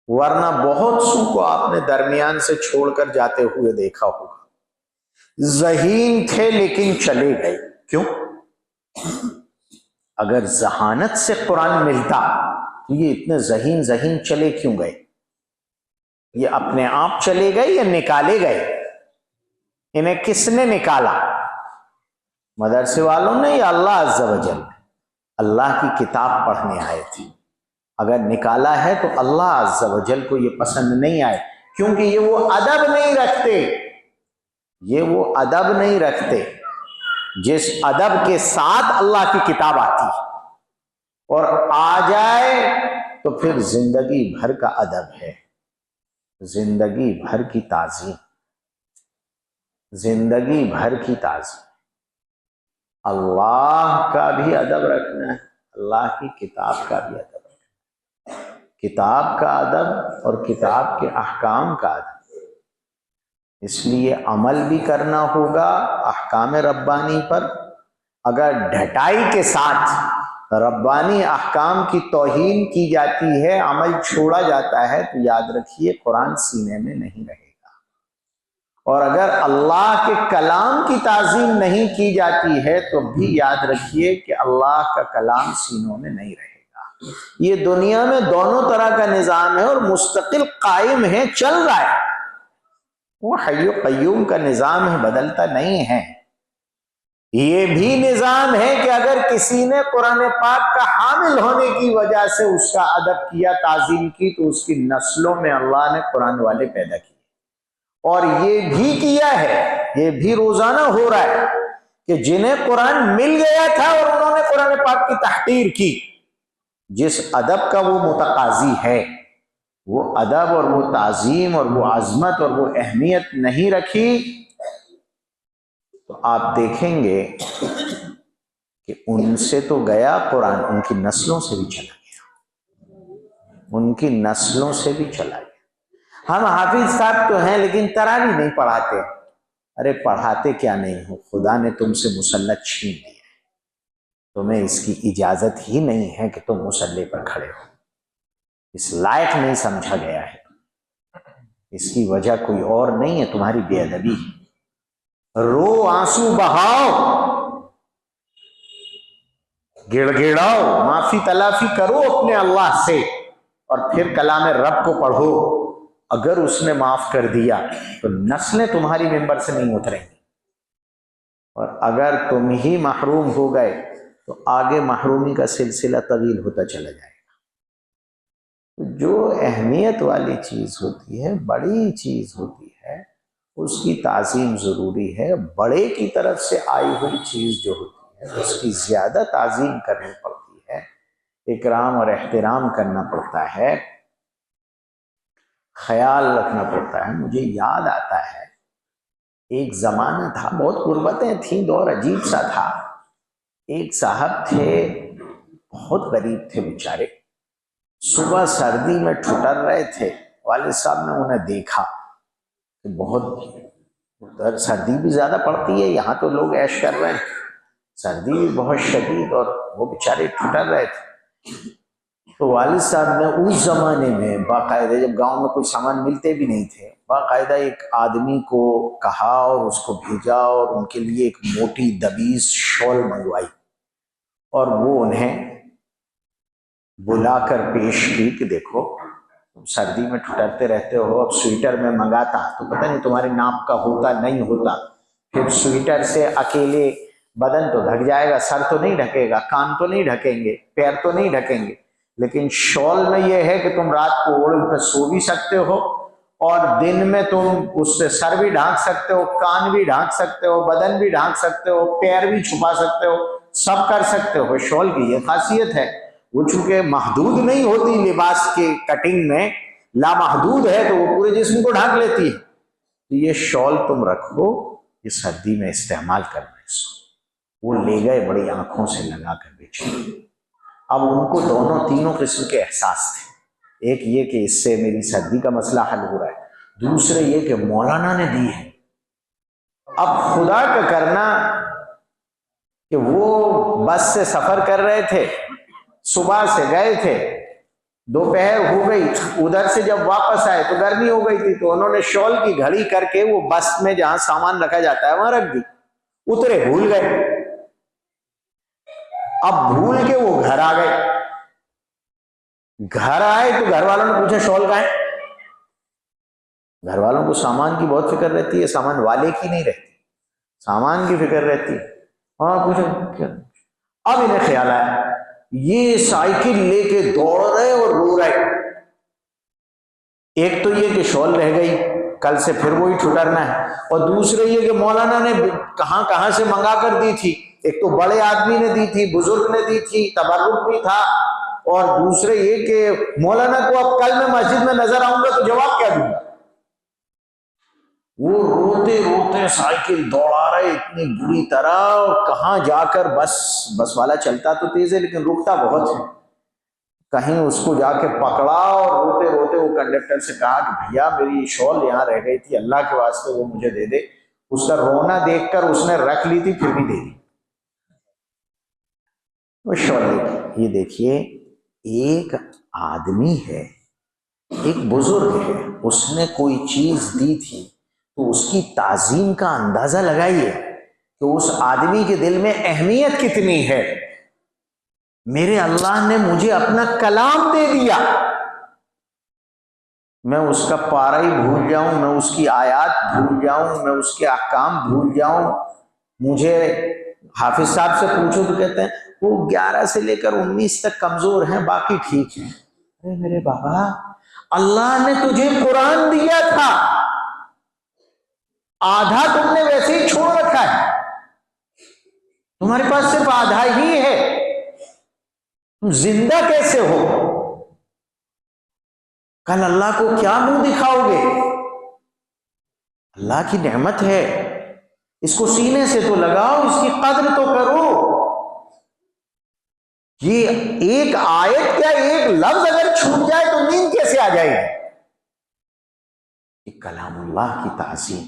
ورنہ بہت سو کو آپ نے درمیان سے چھوڑ کر جاتے ہوئے دیکھا ہوگا، ذہین تھے لیکن چلے گئے۔ کیوں؟ اگر ذہانت سے قرآن ملتا تو یہ اتنے ذہین چلے کیوں گئے؟ یہ اپنے آپ چلے گئے یا نکالے گئے؟ انہیں کس نے نکالا؟ مدرسے والوں نے یا اللہ عز و جل؟ اللہ کی کتاب پڑھنے آئے تھے۔ اگر نکالا ہے تو اللہ عز و جل کو یہ پسند نہیں آئے، کیونکہ یہ وہ ادب نہیں رکھتے، یہ وہ ادب نہیں رکھتے جس ادب کے ساتھ اللہ کی کتاب آتی ہے، اور آ جائے تو پھر زندگی بھر کا ادب ہے، زندگی بھر کی تعظیم، زندگی بھر کی تعظیم۔ اللہ کا بھی ادب رکھنا ہے، اللہ کی کتاب کا بھی ادب رکھنا ہے، کتاب کا ادب اور کتاب کے احکام کا ادب۔ اس لیے عمل بھی کرنا ہوگا احکام ربانی پر۔ اگر ڈھٹائی کے ساتھ ربانی احکام کی توہین کی جاتی ہے، عمل چھوڑا جاتا ہے، تو یاد رکھیے قرآن سینے میں نہیں رہے گا۔ اور اگر اللہ کے کلام کی تعظیم نہیں کی جاتی ہے تو بھی یاد رکھیے کہ اللہ کا کلام سینوں میں نہیں رہے گا۔ یہ دنیا میں دونوں طرح کا نظام ہے اور مستقل قائم ہے، چل رہا ہے، وہ حی و قیوم کا نظام ہے، بدلتا نہیں ہے۔ یہ بھی نظام ہے کہ اگر کسی نے قرآن پاک کا حامل ہونے کی وجہ سے اس کا ادب کیا، تعظیم کی، تو اس کی نسلوں میں اللہ نے قرآن والے پیدا کیے۔ اور یہ بھی کیا ہے، یہ بھی روزانہ ہو رہا ہے کہ جنہیں قرآن مل گیا تھا اور انہوں نے قرآن پاک کی تحقیر کی، جس ادب کا وہ متقاضی ہے، وہ ادب اور وہ تعظیم اور وہ عظمت اور وہ اہمیت نہیں رکھی، تو آپ دیکھیں گے کہ ان سے تو گیا قرآن، ان کی نسلوں سے بھی چلا گیا، ان کی نسلوں سے بھی چلا گیا۔ ہم حافظ صاحب تو ہیں لیکن تراویح نہیں پڑھاتے۔ ارے پڑھاتے کیا نہیں ہو، خدا نے تم سے مسلط چھین لیا ہے، تمہیں اس کی اجازت ہی نہیں ہے کہ تم مصلی پر کھڑے ہو، اس لائق نہیں سمجھا گیا ہے۔ اس کی وجہ کوئی اور نہیں ہے، تمہاری بے ادبی ہے۔ رو، آنسو بہاؤ، گڑ گڑاؤ، معافی تلافی کرو اپنے اللہ سے، اور پھر کلام رب کو پڑھو۔ اگر اس نے معاف کر دیا تو نسلیں تمہاری ممبر سے نہیں اتریں گی، اور اگر تم ہی محروم ہو گئے تو آگے محرومی کا سلسلہ طویل ہوتا چلا جائے گا۔ جو اہمیت والی چیز ہوتی ہے، بڑی چیز ہوتی ہے، اس کی تعظیم ضروری ہے۔ بڑے کی طرف سے آئی ہوئی چیز جو ہوتی ہے اس کی زیادہ تعظیم کرنی پڑتی ہے، اکرام اور احترام کرنا پڑتا ہے، خیال رکھنا پڑتا ہے۔ مجھے یاد آتا ہے ایک زمانہ تھا، بہت غربتیں تھیں، دور عجیب سا تھا۔ ایک صاحب تھے، بہت غریب تھے بیچارے، صبح سردی میں ٹھٹر رہے تھے۔ والد صاحب نے انہیں دیکھا کہ بہت ادھر سردی بھی زیادہ پڑتی ہے، یہاں تو لوگ عیش کر رہے ہیں، سردی بھی بہت شدید، اور وہ بیچارے ٹھٹر رہے تھے۔ تو والد صاحب نے اس زمانے میں باقاعدہ، جب گاؤں میں کوئی سامان ملتے بھی نہیں تھے، باقاعدہ ایک آدمی کو کہا اور اس کو بھیجا اور ان کے لیے ایک موٹی دبیز شال منگوائی، اور وہ انہیں بلا کر پیش کی کہ دیکھو سردی میں ٹھٹرتے رہتے ہو، اب سویٹر میں منگاتا تو پتہ نہیں تمہاری ناپ کا ہوتا نہیں ہوتا، پھر سویٹر سے اکیلے بدن تو ڈھک جائے گا، سر تو نہیں ڈھکے گا، کان تو نہیں ڈھکیں گے، پیر تو نہیں ڈھکیں گے، لیکن شال میں یہ ہے کہ تم رات کو اوڑھ کر سو بھی سکتے ہو، اور دن میں تم اس سے سر بھی ڈھانک سکتے ہو، کان بھی ڈھانک سکتے ہو، بدن بھی ڈھانک سکتے ہو، پیر بھی چھپا سکتے ہو، سب کر سکتے ہو۔ شال کی یہ خاصیت ہے، وہ چونکہ محدود نہیں ہوتی لباس کے کٹنگ میں، لامحدود ہے، تو وہ پورے جسم کو ڈھانک لیتی ہے۔ تو یہ شال تم رکھو، یہ سردی میں استعمال کرنا اس کو۔ وہ لے گئے، بڑی آنکھوں سے لگا کر بیچے۔ اب ان کو دونوں تینوں قسم کے احساس تھے، ایک یہ کہ اس سے میری سردی کا مسئلہ حل ہو رہا ہے، دوسرے یہ کہ مولانا نے دی ہے۔ اب خدا کا کرنا کہ وہ بس سے سفر کر رہے تھے، صبح سے گئے تھے، دوپہر ہو گئی، ادھر سے جب واپس آئے تو گرمی ہو گئی تھی، تو انہوں نے شال کی گھڑی کر کے وہ بس میں جہاں سامان رکھا جاتا ہے وہاں رکھ دی، اترے بھول گئے۔ اب بھول کے وہ گھر آ گئے، گھر آئے تو گھر والوں نے پوچھا شال کہاں ہے؟ گھر والوں کو سامان کی بہت فکر رہتی ہے، سامان والے کی نہیں رہتی، سامان کی فکر رہتی ہے۔ ہاں پوچھا کیا؟ اب انہیں خیال آیا، یہ سائیکل لے کے دوڑ رہے اور رو رہے، ایک تو یہ کہ شال رہ گئی، کل سے پھر وہی ٹھٹرنا ہے، اور دوسرے یہ کہ مولانا نے کہاں کہاں سے منگا کر دی تھی، ایک تو بڑے آدمی نے دی تھی، بزرگ نے دی تھی، تبرک بھی تھا، اور دوسرے یہ کہ مولانا کو اب کل میں مسجد میں نظر آؤں گا تو جواب کیا دوں گا۔ وہ روتے روتے سائیکل دوڑا رہے اتنی بری طرح، اور کہاں جا کر بس والا چلتا تو تیز ہے لیکن رکتا بہت ہے، کہیں اس کو جا کے پکڑا، اور روتے روتے وہ کنڈکٹر سے کہا کہ بھیا میری شال یہاں رہ گئی تھی، اللہ کے واسطے وہ مجھے دے دے۔ اس کا رونا دیکھ کر اس نے رکھ لی تھی، پھر بھی دے دی وہ شال۔ یہ دیکھیے، ایک آدمی ہے، ایک بزرگ ہے، اس نے کوئی چیز دی تھی تو اس کی تعظیم کا اندازہ لگائیے کہ اس آدمی کے دل میں اہمیت کتنی ہے۔ میرے اللہ نے مجھے اپنا کلام دے دیا، میں اس کا پارہ ہی بھول جاؤں، میں اس کی آیات بھول جاؤں، میں اس کے احکام بھول جاؤں۔ مجھے حافظ صاحب سے پوچھو تو کہتے ہیں وہ 11 سے لے کر 19 تک کمزور ہیں، باقی ٹھیک ہیں۔ ارے میرے بابا، اللہ نے تجھے قرآن دیا تھا، آدھا تم نے ویسے ہی چھوڑ رکھا ہے، تمہارے پاس صرف آدھا ہی ہے، تم زندہ کیسے ہو؟ کل اللہ کو کیا منہ دکھاؤ گے؟ اللہ کی نعمت ہے، اس کو سینے سے تو لگاؤ، اس کی قدر تو کرو۔ یہ ایک آیت کیا، ایک لفظ اگر چھوٹ جائے تو نیند کیسے آ جائے گی؟ یہ کلام اللہ کی تعظیم۔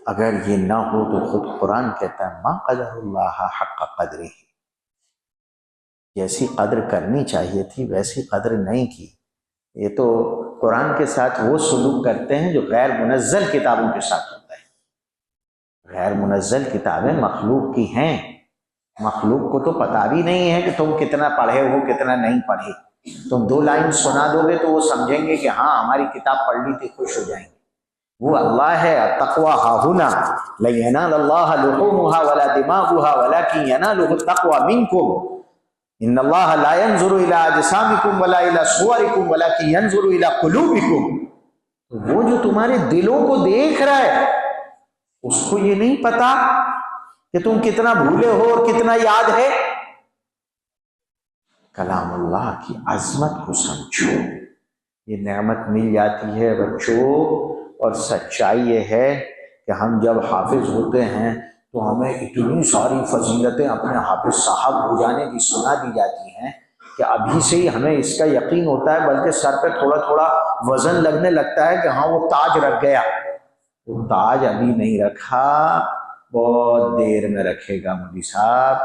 اگر یہ نہ ہو تو خود قرآن کہتا ہے ما قدر اللہ حق قدرہ، جیسی قدر کرنی چاہیے تھی ویسی قدر نہیں کی۔ یہ تو قرآن کے ساتھ وہ سلوک کرتے ہیں جو غیر منزل کتابوں کے ساتھ ہوتا ہے۔ غیر منزل کتابیں مخلوق کی ہیں، مخلوق کو تو پتہ بھی نہیں ہے کہ تم کتنا پڑھے ہو کتنا نہیں پڑھے۔ تم 2 لائن سنا دو گے تو وہ سمجھیں گے کہ ہاں ہماری کتاب پڑھ لی تھی، خوش ہو جائیں گے۔ وہ اللہ ہے، التقوی ہاہنا لن ینال اللہ لحومها ولا دماغها ولکن ینالہ التقوی منکم ان اللہ لا ينظر الى اجسامکم ولا الى صورکم ولکن ينظر الى قلوبکم۔ وہ جو تمہارے دلوں کو دیکھ رہا ہے اس کو یہ نہیں پتا کہ تم کتنا بھولے ہو اور کتنا یاد ہے۔ کلام اللہ کی عظمت کو سمجھو، یہ نعمت مل جاتی ہے بچوں۔ اور سچائی یہ ہے کہ ہم جب حافظ ہوتے ہیں تو ہمیں اتنی ساری فضیلتیں اپنے حافظ صاحب ہو جانے کی سنا دی جاتی ہیں کہ ابھی سے ہی ہمیں اس کا یقین ہوتا ہے، بلکہ سر پہ تھوڑا تھوڑا وزن لگنے لگتا ہے کہ ہاں وہ تاج رکھ گیا۔ وہ تاج ابھی نہیں رکھا، بہت دیر میں رکھے گا مودی صاحب۔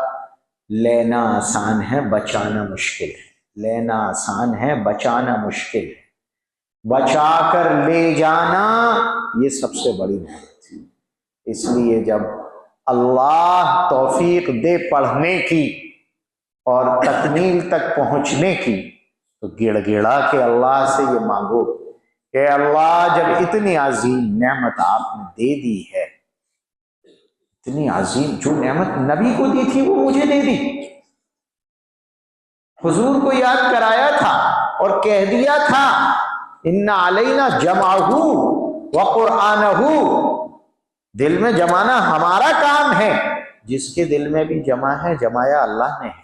لینا آسان ہے، بچانا مشکل ہے۔ لینا آسان ہے، بچانا مشکل ہے۔ بچا کر لے جانا یہ سب سے بڑی نعمت ہے۔ اس لیے جب اللہ توفیق دے پڑھنے کی اور تکمیل تک پہنچنے کی تو گڑ گڑا کے اللہ سے یہ مانگو کہ اللہ جب اتنی عظیم نعمت آپ نے دے دی ہے، اتنی عظیم جو نعمت نبی کو دی تھی وہ مجھے دے دی، حضور کو یاد کرایا تھا اور کہہ دیا تھا ان علینا جمعہ وقرآنہ، دل میں جمانا ہمارا کام ہے۔ جس کے دل میں بھی جمع ہے جمایا اللہ نے ہے۔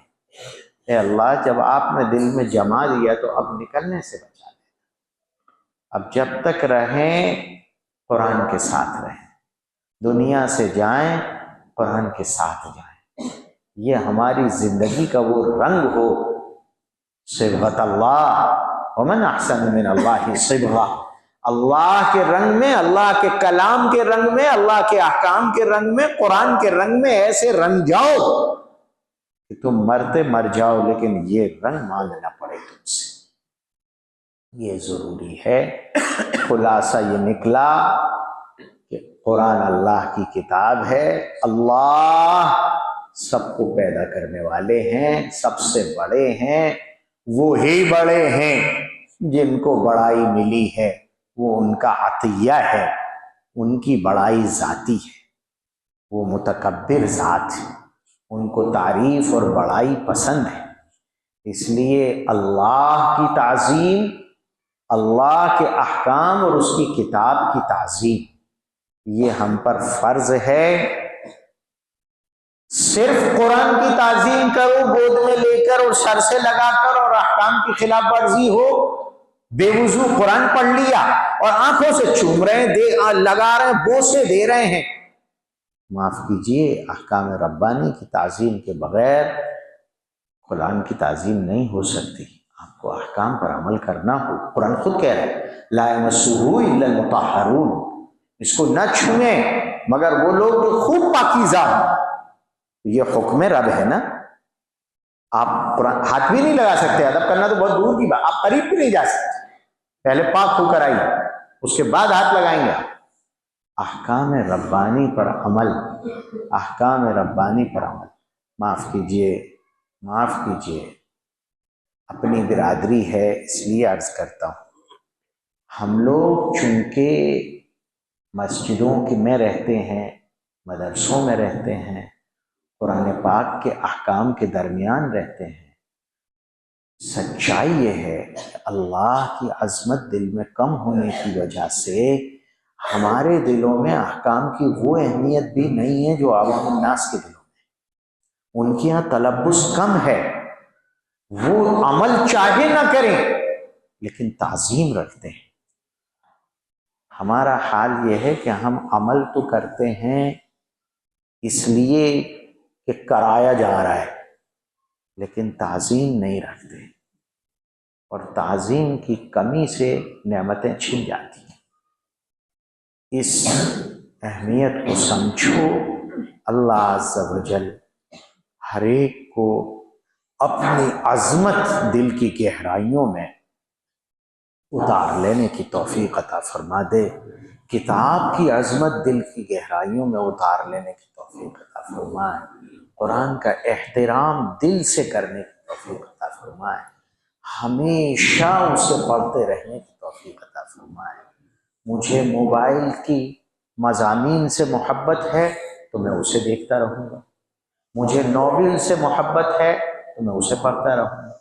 اے اللہ جب آپ نے دل میں جما دیا تو اب نکلنے سے بچا دے۔ اب جب تک رہیں قرآن کے ساتھ رہیں، دنیا سے جائیں قرآن کے ساتھ جائیں۔ یہ ہماری زندگی کا وہ رنگ ہو، صبغۃ اللہ ومن احسن من اللہ صبغہ، اللہ کے رنگ میں، اللہ کے کلام کے رنگ میں، اللہ کے احکام کے رنگ میں، قرآن کے رنگ میں ایسے رنگ جاؤ کہ تم مرتے مر جاؤ لیکن یہ رنگ مانگنا پڑے تم سے۔ یہ ضروری ہے۔ خلاصہ یہ نکلا کہ قرآن اللہ کی کتاب ہے، اللہ سب کو پیدا کرنے والے ہیں، سب سے بڑے ہیں، وہی بڑے ہیں جن کو بڑائی ملی ہے، وہ ان کا عطیہ ہے، ان کی بڑائی ذاتی ہے، وہ متکبر ذات ہے، ان کو تعریف اور بڑائی پسند ہے۔ اس لیے اللہ کی تعظیم، اللہ کے احکام اور اس کی کتاب کی تعظیم یہ ہم پر فرض ہے۔ صرف قرآن کی تعظیم کرو گود میں لے کر اور سر سے لگا کر اور احکام کی خلاف ورزی ہو، بے وضو قرآن پڑھ لیا اور آنکھوں سے چوم رہے ہیں، لگا رہے ہیں، بوسے دے رہے ہیں، معاف کیجئے، احکام ربانی کی تعظیم کے بغیر قرآن کی تعظیم نہیں ہو سکتی۔ آپ کو احکام پر عمل کرنا ہو، قرآن خود کہہ رہا ہے لا یمسہ الا المطہرون، اس کو نہ چھوئیں مگر وہ لوگ جو خوب پاکیزہ ہوں۔ یہ حکم رب ہے نا، آپ ہاتھ بھی نہیں لگا سکتے، ادب کرنا تو بہت دور کی بات، آپ قریب بھی نہیں جا سکتے، پہلے پاک ہو کر آئیے اس کے بعد ہاتھ لگائیں گے۔ احکام ربانی پر عمل، احکام ربانی پر عمل۔ معاف کیجئے، معاف کیجئے، اپنی برادری ہے اس لیے عرض کرتا ہوں، ہم لوگ چونکہ مسجدوں میں رہتے ہیں، مدرسوں میں رہتے ہیں، قرآن پاک کے احکام کے درمیان رہتے ہیں، سچائی یہ ہے کہ اللہ کی عظمت دل میں کم ہونے کی وجہ سے ہمارے دلوں میں احکام کی وہ اہمیت بھی نہیں ہے جو عوام الناس کے دلوں میں، ان کے یہاں تلبس کم ہے، وہ عمل چاہے نہ کریں لیکن تعظیم رکھتے ہیں۔ ہمارا حال یہ ہے کہ ہم عمل تو کرتے ہیں اس لیے کہ کرایا جا رہا ہے، لیکن تعظیم نہیں رکھتے، اور تعظیم کی کمی سے نعمتیں چھن جاتی ہیں۔ اس اہمیت کو سمجھو۔ اللہ عز و جل ہر ایک کو اپنی عظمت دل کی گہرائیوں میں اتار لینے کی توفیق عطا فرما دے، کتاب کی عظمت دل کی گہرائیوں میں اتار لینے کی توفیق عطا فرمائے، قرآن کا احترام دل سے کرنے کی توفیق عطا فرمائے، ہمیشہ اسے پڑھتے رہنے کی توفیق عطا فرمائے۔ مجھے موبائل کی مضامین سے محبت ہے تو میں اسے دیکھتا رہوں گا، مجھے ناول سے محبت ہے تو میں اسے پڑھتا رہوں گا،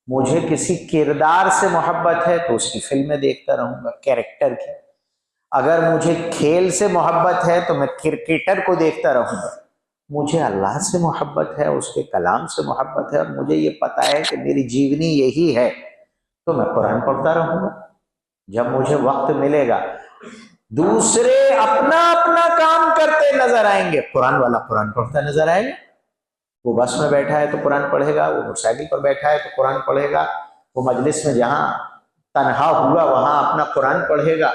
مجھے کسی کردار سے محبت ہے تو اس کی فلمیں دیکھتا رہوں گا، کیریکٹر کی۔ اگر مجھے کھیل سے محبت ہے تو میں کرکٹر کو دیکھتا رہوں گا۔ مجھے اللہ سے محبت ہے، اس کے کلام سے محبت ہے، اور مجھے یہ پتا ہے کہ میری جیونی یہی ہے، تو میں قرآن پڑھتا رہوں گا جب مجھے وقت ملے گا۔ دوسرے اپنا اپنا کام کرتے نظر آئیں گے، قرآن والا قرآن پڑھتا نظر آئے گا۔ وہ بس میں بیٹھا ہے تو قرآن پڑھے گا، وہ موٹر سائیکل پر بیٹھا ہے تو قرآن پڑھے گا، وہ مجلس میں جہاں تنہا ہوا وہاں اپنا قرآن پڑھے گا۔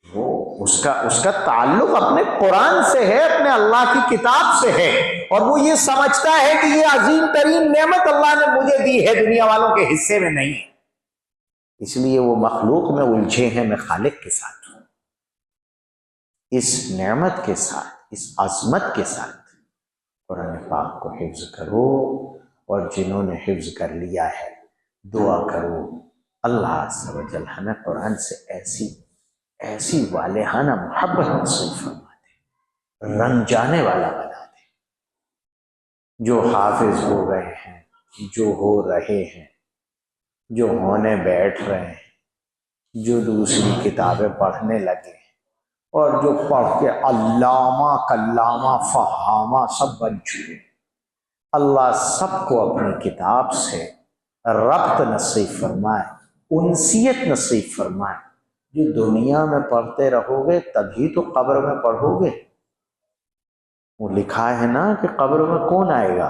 وہ اس کا تعلق اپنے قرآن سے ہے، اپنے اللہ کی کتاب سے ہے، اور وہ یہ سمجھتا ہے کہ یہ عظیم ترین نعمت اللہ نے مجھے دی ہے، دنیا والوں کے حصے میں نہیں ہے، اس لیے وہ مخلوق میں الجھے ہیں، میں خالق کے ساتھ ہوں۔ اس نعمت کے ساتھ، اس عظمت کے ساتھ قرآن پاک کو حفظ کرو، اور جنہوں نے حفظ کر لیا ہے دعا کرو اللہ عز و جل ہمیں قرآن سے ایسی والہانہ محبت نصیب فرما دے، رنگ جانے والا بنا دے۔ جو حافظ ہو گئے ہیں، جو ہو رہے ہیں، جو ہونے بیٹھ رہے ہیں، جو دوسری کتابیں پڑھنے لگے ہیں، اور جو پڑھ کے علامہ کلامہ فہامہ سب بن چکے، اللہ سب کو اپنی کتاب سے ربط نصیب فرمائے، انسیت نصیب فرمائے۔ جو دنیا میں پڑھتے رہو گے تبھی تو قبر میں پڑھو گے۔ وہ لکھا ہے نا کہ قبر میں کون آئے گا؟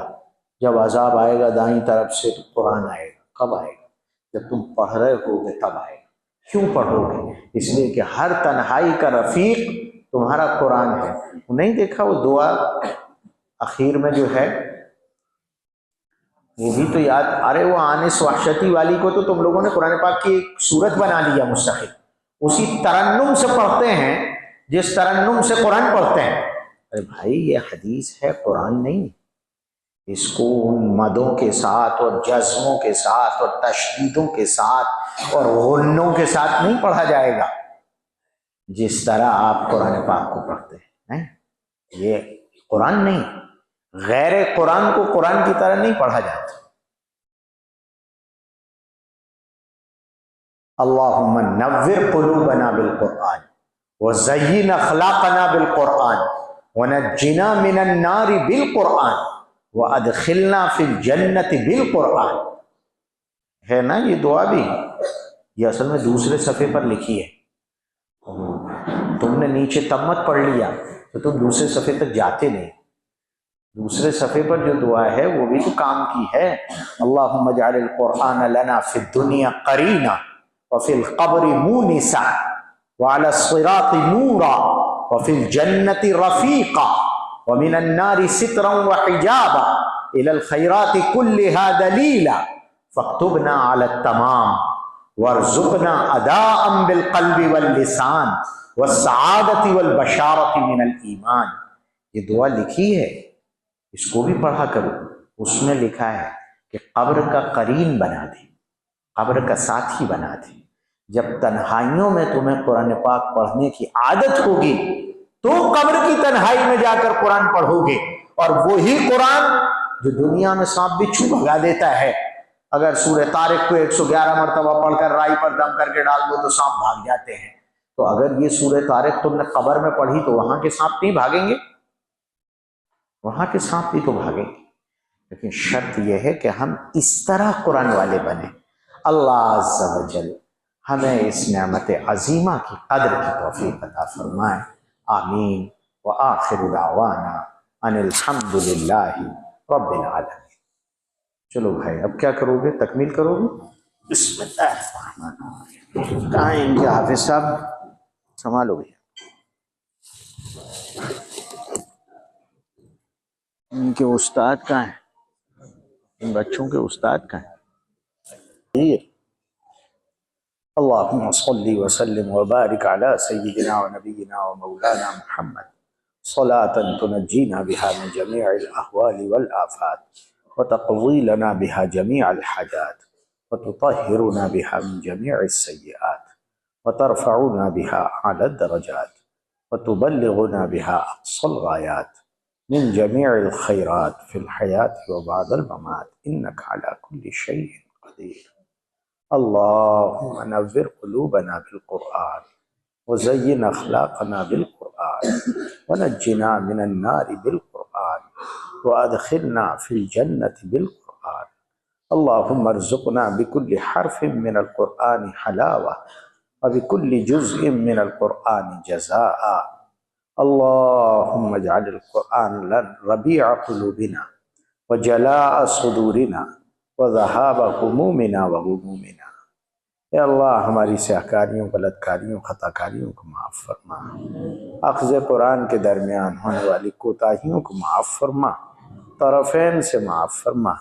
جب عذاب آئے گا دائیں طرف سے تو قرآن آئے گا۔ کب آئے گا؟ جب تم پڑھ رہے ہوگے تب آئے گا۔ کیوں پڑھو گے؟ اس لیے کہ ہر تنہائی کا رفیق تمہارا قرآن ہے۔ وہ نہیں دیکھا وہ دعا اخیر میں جو ہے، وہ بھی تو یاد، ارے وہ آنس وحشتی والی کو تو تم لوگوں نے قرآن پاک کی ایک صورت بنا لیا مستقل، اسی ترنم سے پڑھتے ہیں جس ترنم سے قرآن پڑھتے ہیں۔ ارے بھائی یہ حدیث ہے، قرآن نہیں۔ اس کو ان مدوں کے ساتھ اور جزموں کے ساتھ اور تشدیدوں کے ساتھ اور غنوں کے ساتھ نہیں پڑھا جائے گا جس طرح آپ قرآن پاک کو پڑھتے ہیں۔ یہ قرآن نہیں، غیر قرآن کو قرآن کی طرح نہیں پڑھا جاتا۔ اللہم نور قلوبنا بالقرآن وزین اخلاقنا بالقرآن ونجنا من النار بالقرآن وادخلنا فی الجنت بالقرآن۔ ہے نا یہ دعا بھی؟ یہ اصل میں دوسرے صفحے پر لکھی ہے، تم نے نیچے تمت پڑھ لیا تو تم دوسرے صفحے تک جاتے نہیں۔ دوسرے صفحے پر جو دعا ہے وہ بھی تو کام کی ہے۔ اللہم اجعل القرآن لنا فی الدنیا قرینا وفی القبر مونسا وعلی الصراط نورا وفی الجنت رفیقا ومن النار سترا وحجابا الى الخیرات کلها دلیلا فاکتبنا علی التمام وارزقنا اداء بالقلب واللسان والسعادت والبشارت من الایمان۔ یہ دعا لکھی ہے، اس کو بھی پڑھا کرو۔ اس میں لکھا ہے کہ قبر کا قرین بنا دے، قبر کا ساتھی بنا دے۔ جب تنہائیوں میں تمہیں قرآن پاک پڑھنے کی عادت ہوگی تو قبر کی تنہائی میں جا کر قرآن پڑھو گے، اور وہی قرآن جو دنیا میں سانپ بچھو بھگا دیتا ہے، اگر سورہ طارق کو 111 مرتبہ پڑھ کر رائی پر دم کر کے ڈال دو تو سانپ بھاگ جاتے ہیں، تو اگر یہ سورہ طارق تم نے قبر میں پڑھی تو وہاں کے سانپ نہیں بھاگیں گے؟ وہاں کے سانپ بھی تو بھاگیں گے۔ لیکن شرط یہ ہے کہ ہم اس طرح قرآن والے بنیں۔ اللہ عز و جل ہمیں اس نعمت عظیمہ کی قدر کی توفیق عطا فرمائے، آمین۔ وآخر دعوانا ان الحمد للہ رب العالمین۔ چلو بھائی اب کیا کرو گے؟ تکمیل کرو گے؟ بسم اللہ الرحمن الرحیم۔ کہاں ہیں ان کے حافظ صاحب؟ سنبھالو گے؟ ان کے استاد کہاں ہیں؟ ان بچوں کے استاد کہاں ہیں؟ اللہم صلی وسلم وبارک علی سیدنا و نبینا و مولانا محمد صلاة تنجینا بها من جمیع الاحوال والآفات وتقضی لنا بها جمیع الحاجات وتطہرنا بها من جمیع السیئات وترفعنا بها اعلی الدرجات وتبلغنا بها اقصى الغایات من جمیع الخیرات فی الحیاة وبعد الممات انک علی کل شیء قدیر۔ اللہم نور قلوبنا بالقرآن وزین اخلاقنا بالقرآن ونجنا من النار بالقرآن وادخلنا فی الجنة بالقرآن۔ اللہم ارزقنا بكل حرف من القرآن حلاوة وبكل جزء من القرآن جزاء۔ اللہم اجعل القرآن ربیع قلوبنا وجلاء صدورنا وذہاب غمومنا وغمومنا۔ اے اللہ ہماری سیاہکاریوں، غلط کاریوں، خطا کاریوں کو معاف فرما، اخذ قرآن کے درمیان ہونے والی کوتاہیوں کو معاف فرما، طرفین سے معاف فرما۔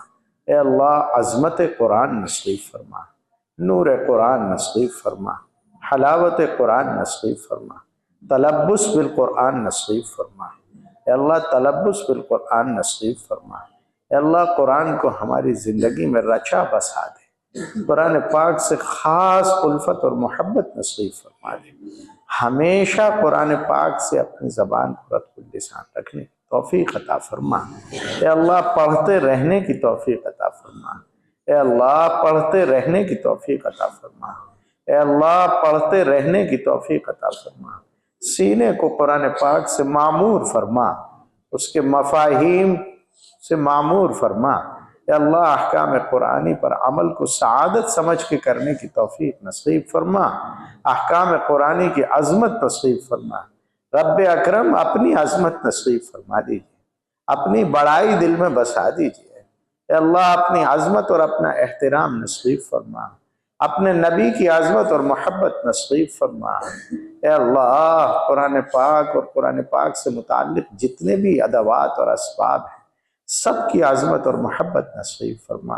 اے اللہ عظمت قرآن نصیب فرما، نور قرآن نصیب فرما، حلاوت قرآن نصیب فرما، تلبس بالقرآن نصیب فرما۔ اے اللہ تلبس بالقرآن نصیب فرما۔ اے اللہ قرآن کو ہماری زندگی میں رچا بسا دے، قرآن پاک سے خاص الفت اور محبت نصیب فرما دے، ہمیشہ قرآن پاک سے اپنی زبان کو رطب اللسان رکھنے کی توفیق عطا فرما۔ اے اللہ پڑھتے رہنے کی توفیق عطا فرما۔ اے اللہ پڑھتے رہنے کی توفیق عطا فرما۔ اے اللہ پڑھتے رہنے کی توفیق عطا فرما۔ سینے کو قرآن پاک سے معمور فرما، اس کے مفاہیم سے معمور فرما۔ اے اللہ احکام قرآنی پر عمل کو سعادت سمجھ کے کرنے کی توفیق نصیب فرما، احکام قرآنی کی عظمت نصیب فرما۔ رب اکرم اپنی عظمت نصیب فرما دیجیے، اپنی بڑائی دل میں بسا دیجیے۔ اے اللہ اپنی عظمت اور اپنا احترام نصیب فرما، اپنے نبی کی عظمت اور محبت نصیب فرما۔ اے اللہ قرآن پاک اور قرآن پاک سے متعلق جتنے بھی ادوات اور اسباب ہیں سب کی عظمت اور محبت نصیب فرما۔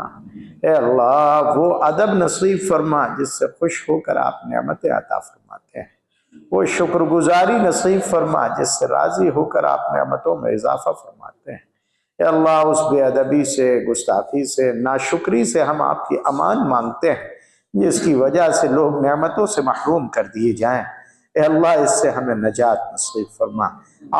اے اللہ وہ ادب نصیب فرما جس سے خوش ہو کر آپ نعمتیں عطا فرماتے ہیں، وہ شکر گزاری نصیب فرما جس سے راضی ہو کر آپ نعمتوں میں اضافہ فرماتے ہیں۔ اے اللہ اس بے ادبی سے، گستاخی سے، ناشکری سے ہم آپ کی امان مانگتے ہیں جس کی وجہ سے لوگ نعمتوں سے محروم کر دیے جائیں۔ اے اللہ اس سے ہمیں نجات نصیب فرما،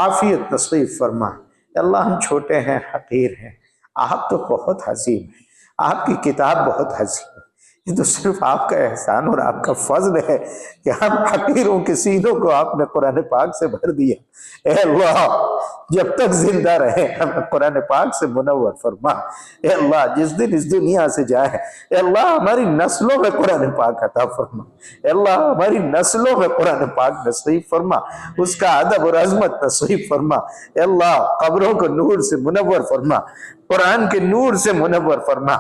عافیت نصیب فرما۔ اے اللہ ہم چھوٹے ہیں، حقیر ہیں، آپ تو بہت عظیم ہیں، آپ کی کتاب بہت عظیم ہے۔ یہ تو صرف آپ کا احسان اور آپ کا فضل ہے کہ ہم حقیروں کے سینوں کو آپ نے قرآن پاک سے بھر دیا۔ اے اللہ جب تک زندہ رہے ہمیں قرآن پاک سے منور فرما۔ اے اللہ جس دن اس دنیا سے جائے اے اللہ ہماری نسلوں میں قرآن پاک عطا فرما۔ اے اللہ ہماری نسلوں میں قرآن پاک نصیب فرما، اس کا ادب اور عظمت نصیب فرما۔ اے اللہ قبروں کو نور سے منور فرما، قرآن کے نور سے منور فرما۔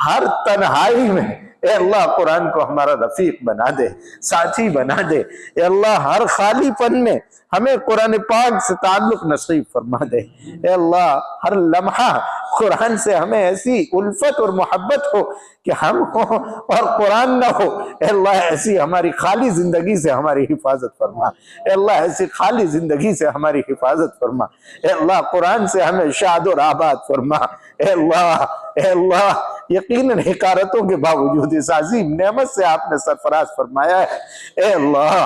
ہر تنہائی میں اے اللہ قرآن کو ہمارا رفیق بنا دے، ساتھی بنا دے۔ اے اللہ ہر خالی پن میں ہمیں قرآن پاک سے تعلق نصیب فرما دے۔ اے اللہ ہر لمحہ قرآن سے ہمیں ایسی الفت اور محبت ہو کہ ہم ہو اور قرآن نہ ہو۔ اے اللہ ایسی ہماری خالی زندگی سے ہماری حفاظت فرما۔ اے اللہ ایسی خالی زندگی سے ہماری حفاظت فرما۔ اے اللہ قرآن سے ہمیں شاد اور آباد فرما۔ اے اللہ یقیناً حقارتوں کے باوجود اس عظیم نعمت سے آپ نے سرفراز فرمایا ہے۔ اے اللہ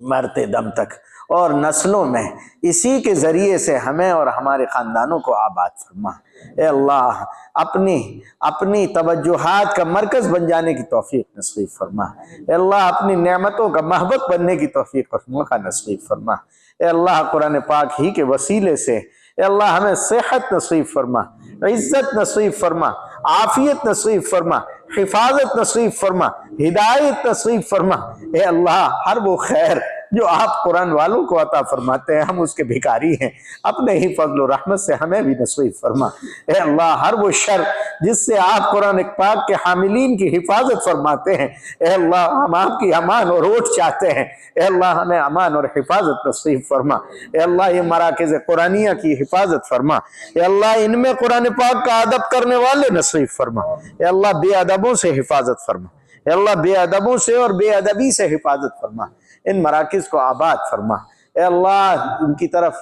مرتے دم تک اور نسلوں میں اسی کے ذریعے سے ہمیں اور ہمارے خاندانوں کو آباد فرما۔ اے اللہ اپنی توجہات کا مرکز بن جانے کی توفیق نصیب فرما۔ اے اللہ اپنی نعمتوں کا محبت بننے کی توفیق اور موقع نصیب فرما۔ اے اللہ قرآن پاک ہی کے وسیلے سے اے اللہ ہمیں صحت نصیب فرما، عزت نصیب فرما، عافیت نصیب فرما، حفاظت نصیب فرما، ہدایت نصیب فرما۔ اے اللہ ہر وہ خیر جو آپ قرآن والوں کو عطا فرماتے ہیں، ہم اس کے بھکاری ہیں، اپنے ہی فضل و رحمت سے ہمیں بھی نصیب فرما۔ اے اللہ ہر وہ شر جس سے آپ قرآن پاک کے حاملین کی حفاظت فرماتے ہیں، اے اللہ ہم آپ کی امان اور روٹ چاہتے ہیں، اے اللہ ہمیں امان اور حفاظت نصیب فرما۔ اے اللہ یہ مراکز قرآنیہ کی حفاظت فرما۔ اے اللہ ان میں قرآن پاک کا ادب کرنے والے نصیب فرما۔ اے اللہ بے ادبوں سے حفاظت فرما۔ اے اللہ بے ادبوں سے اور بے ادبی سے حفاظت فرما۔ ان مراکز کو آباد فرما۔ اے اللہ ان کی طرف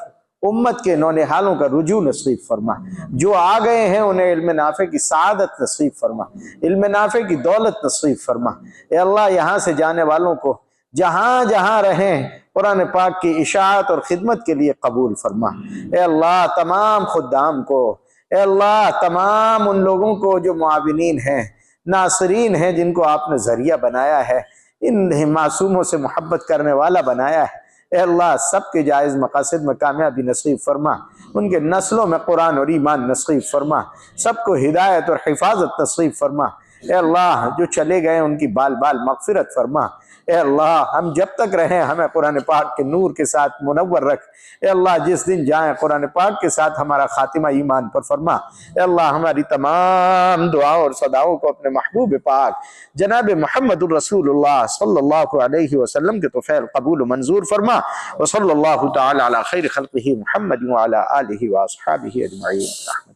امت کے نونہالوں کا رجوع نصیب فرما۔ جو آ گئے ہیں انہیں علم نافع کی سعادت نصیب فرما، علم نافع کی دولت نصیب فرما۔ اے اللہ یہاں سے جانے والوں کو جہاں جہاں رہیں قرآن پاک کی اشاعت اور خدمت کے لیے قبول فرما۔ اے اللہ تمام خدام کو، اے اللہ تمام ان لوگوں کو جو معاونین ہیں، ناصرین ہیں، جن کو آپ نے ذریعہ بنایا ہے، ان معصوموں سے محبت کرنے والا بنایا ہے، اے اللہ سب کے جائز مقاصد میں کامیابی نصیب فرما، ان کے نسلوں میں قرآن اور ایمان نصیب فرما، سب کو ہدایت اور حفاظت نصیب فرما۔ اے اللہ جو چلے گئے ان کی بال بال مغفرت فرما۔ اے اللہ ہم جب تک رہیں ہمیں قرآن پاک کے نور کے ساتھ منور رکھ۔ اے اللہ جس دن جائیں قرآن پاک کے ساتھ ہمارا خاتمہ ایمان پر فرما۔ اے اللہ ہماری تمام دعاؤں اور صداؤں کو اپنے محبوب پاک جناب محمد الرسول اللہ صلی اللہ علیہ وسلم کے طفیل قبول و منظور فرما۔ وصلی اللہ تعالی علی خیر خلقہ محمد وعلی آلہ واصحابہ اجمعین۔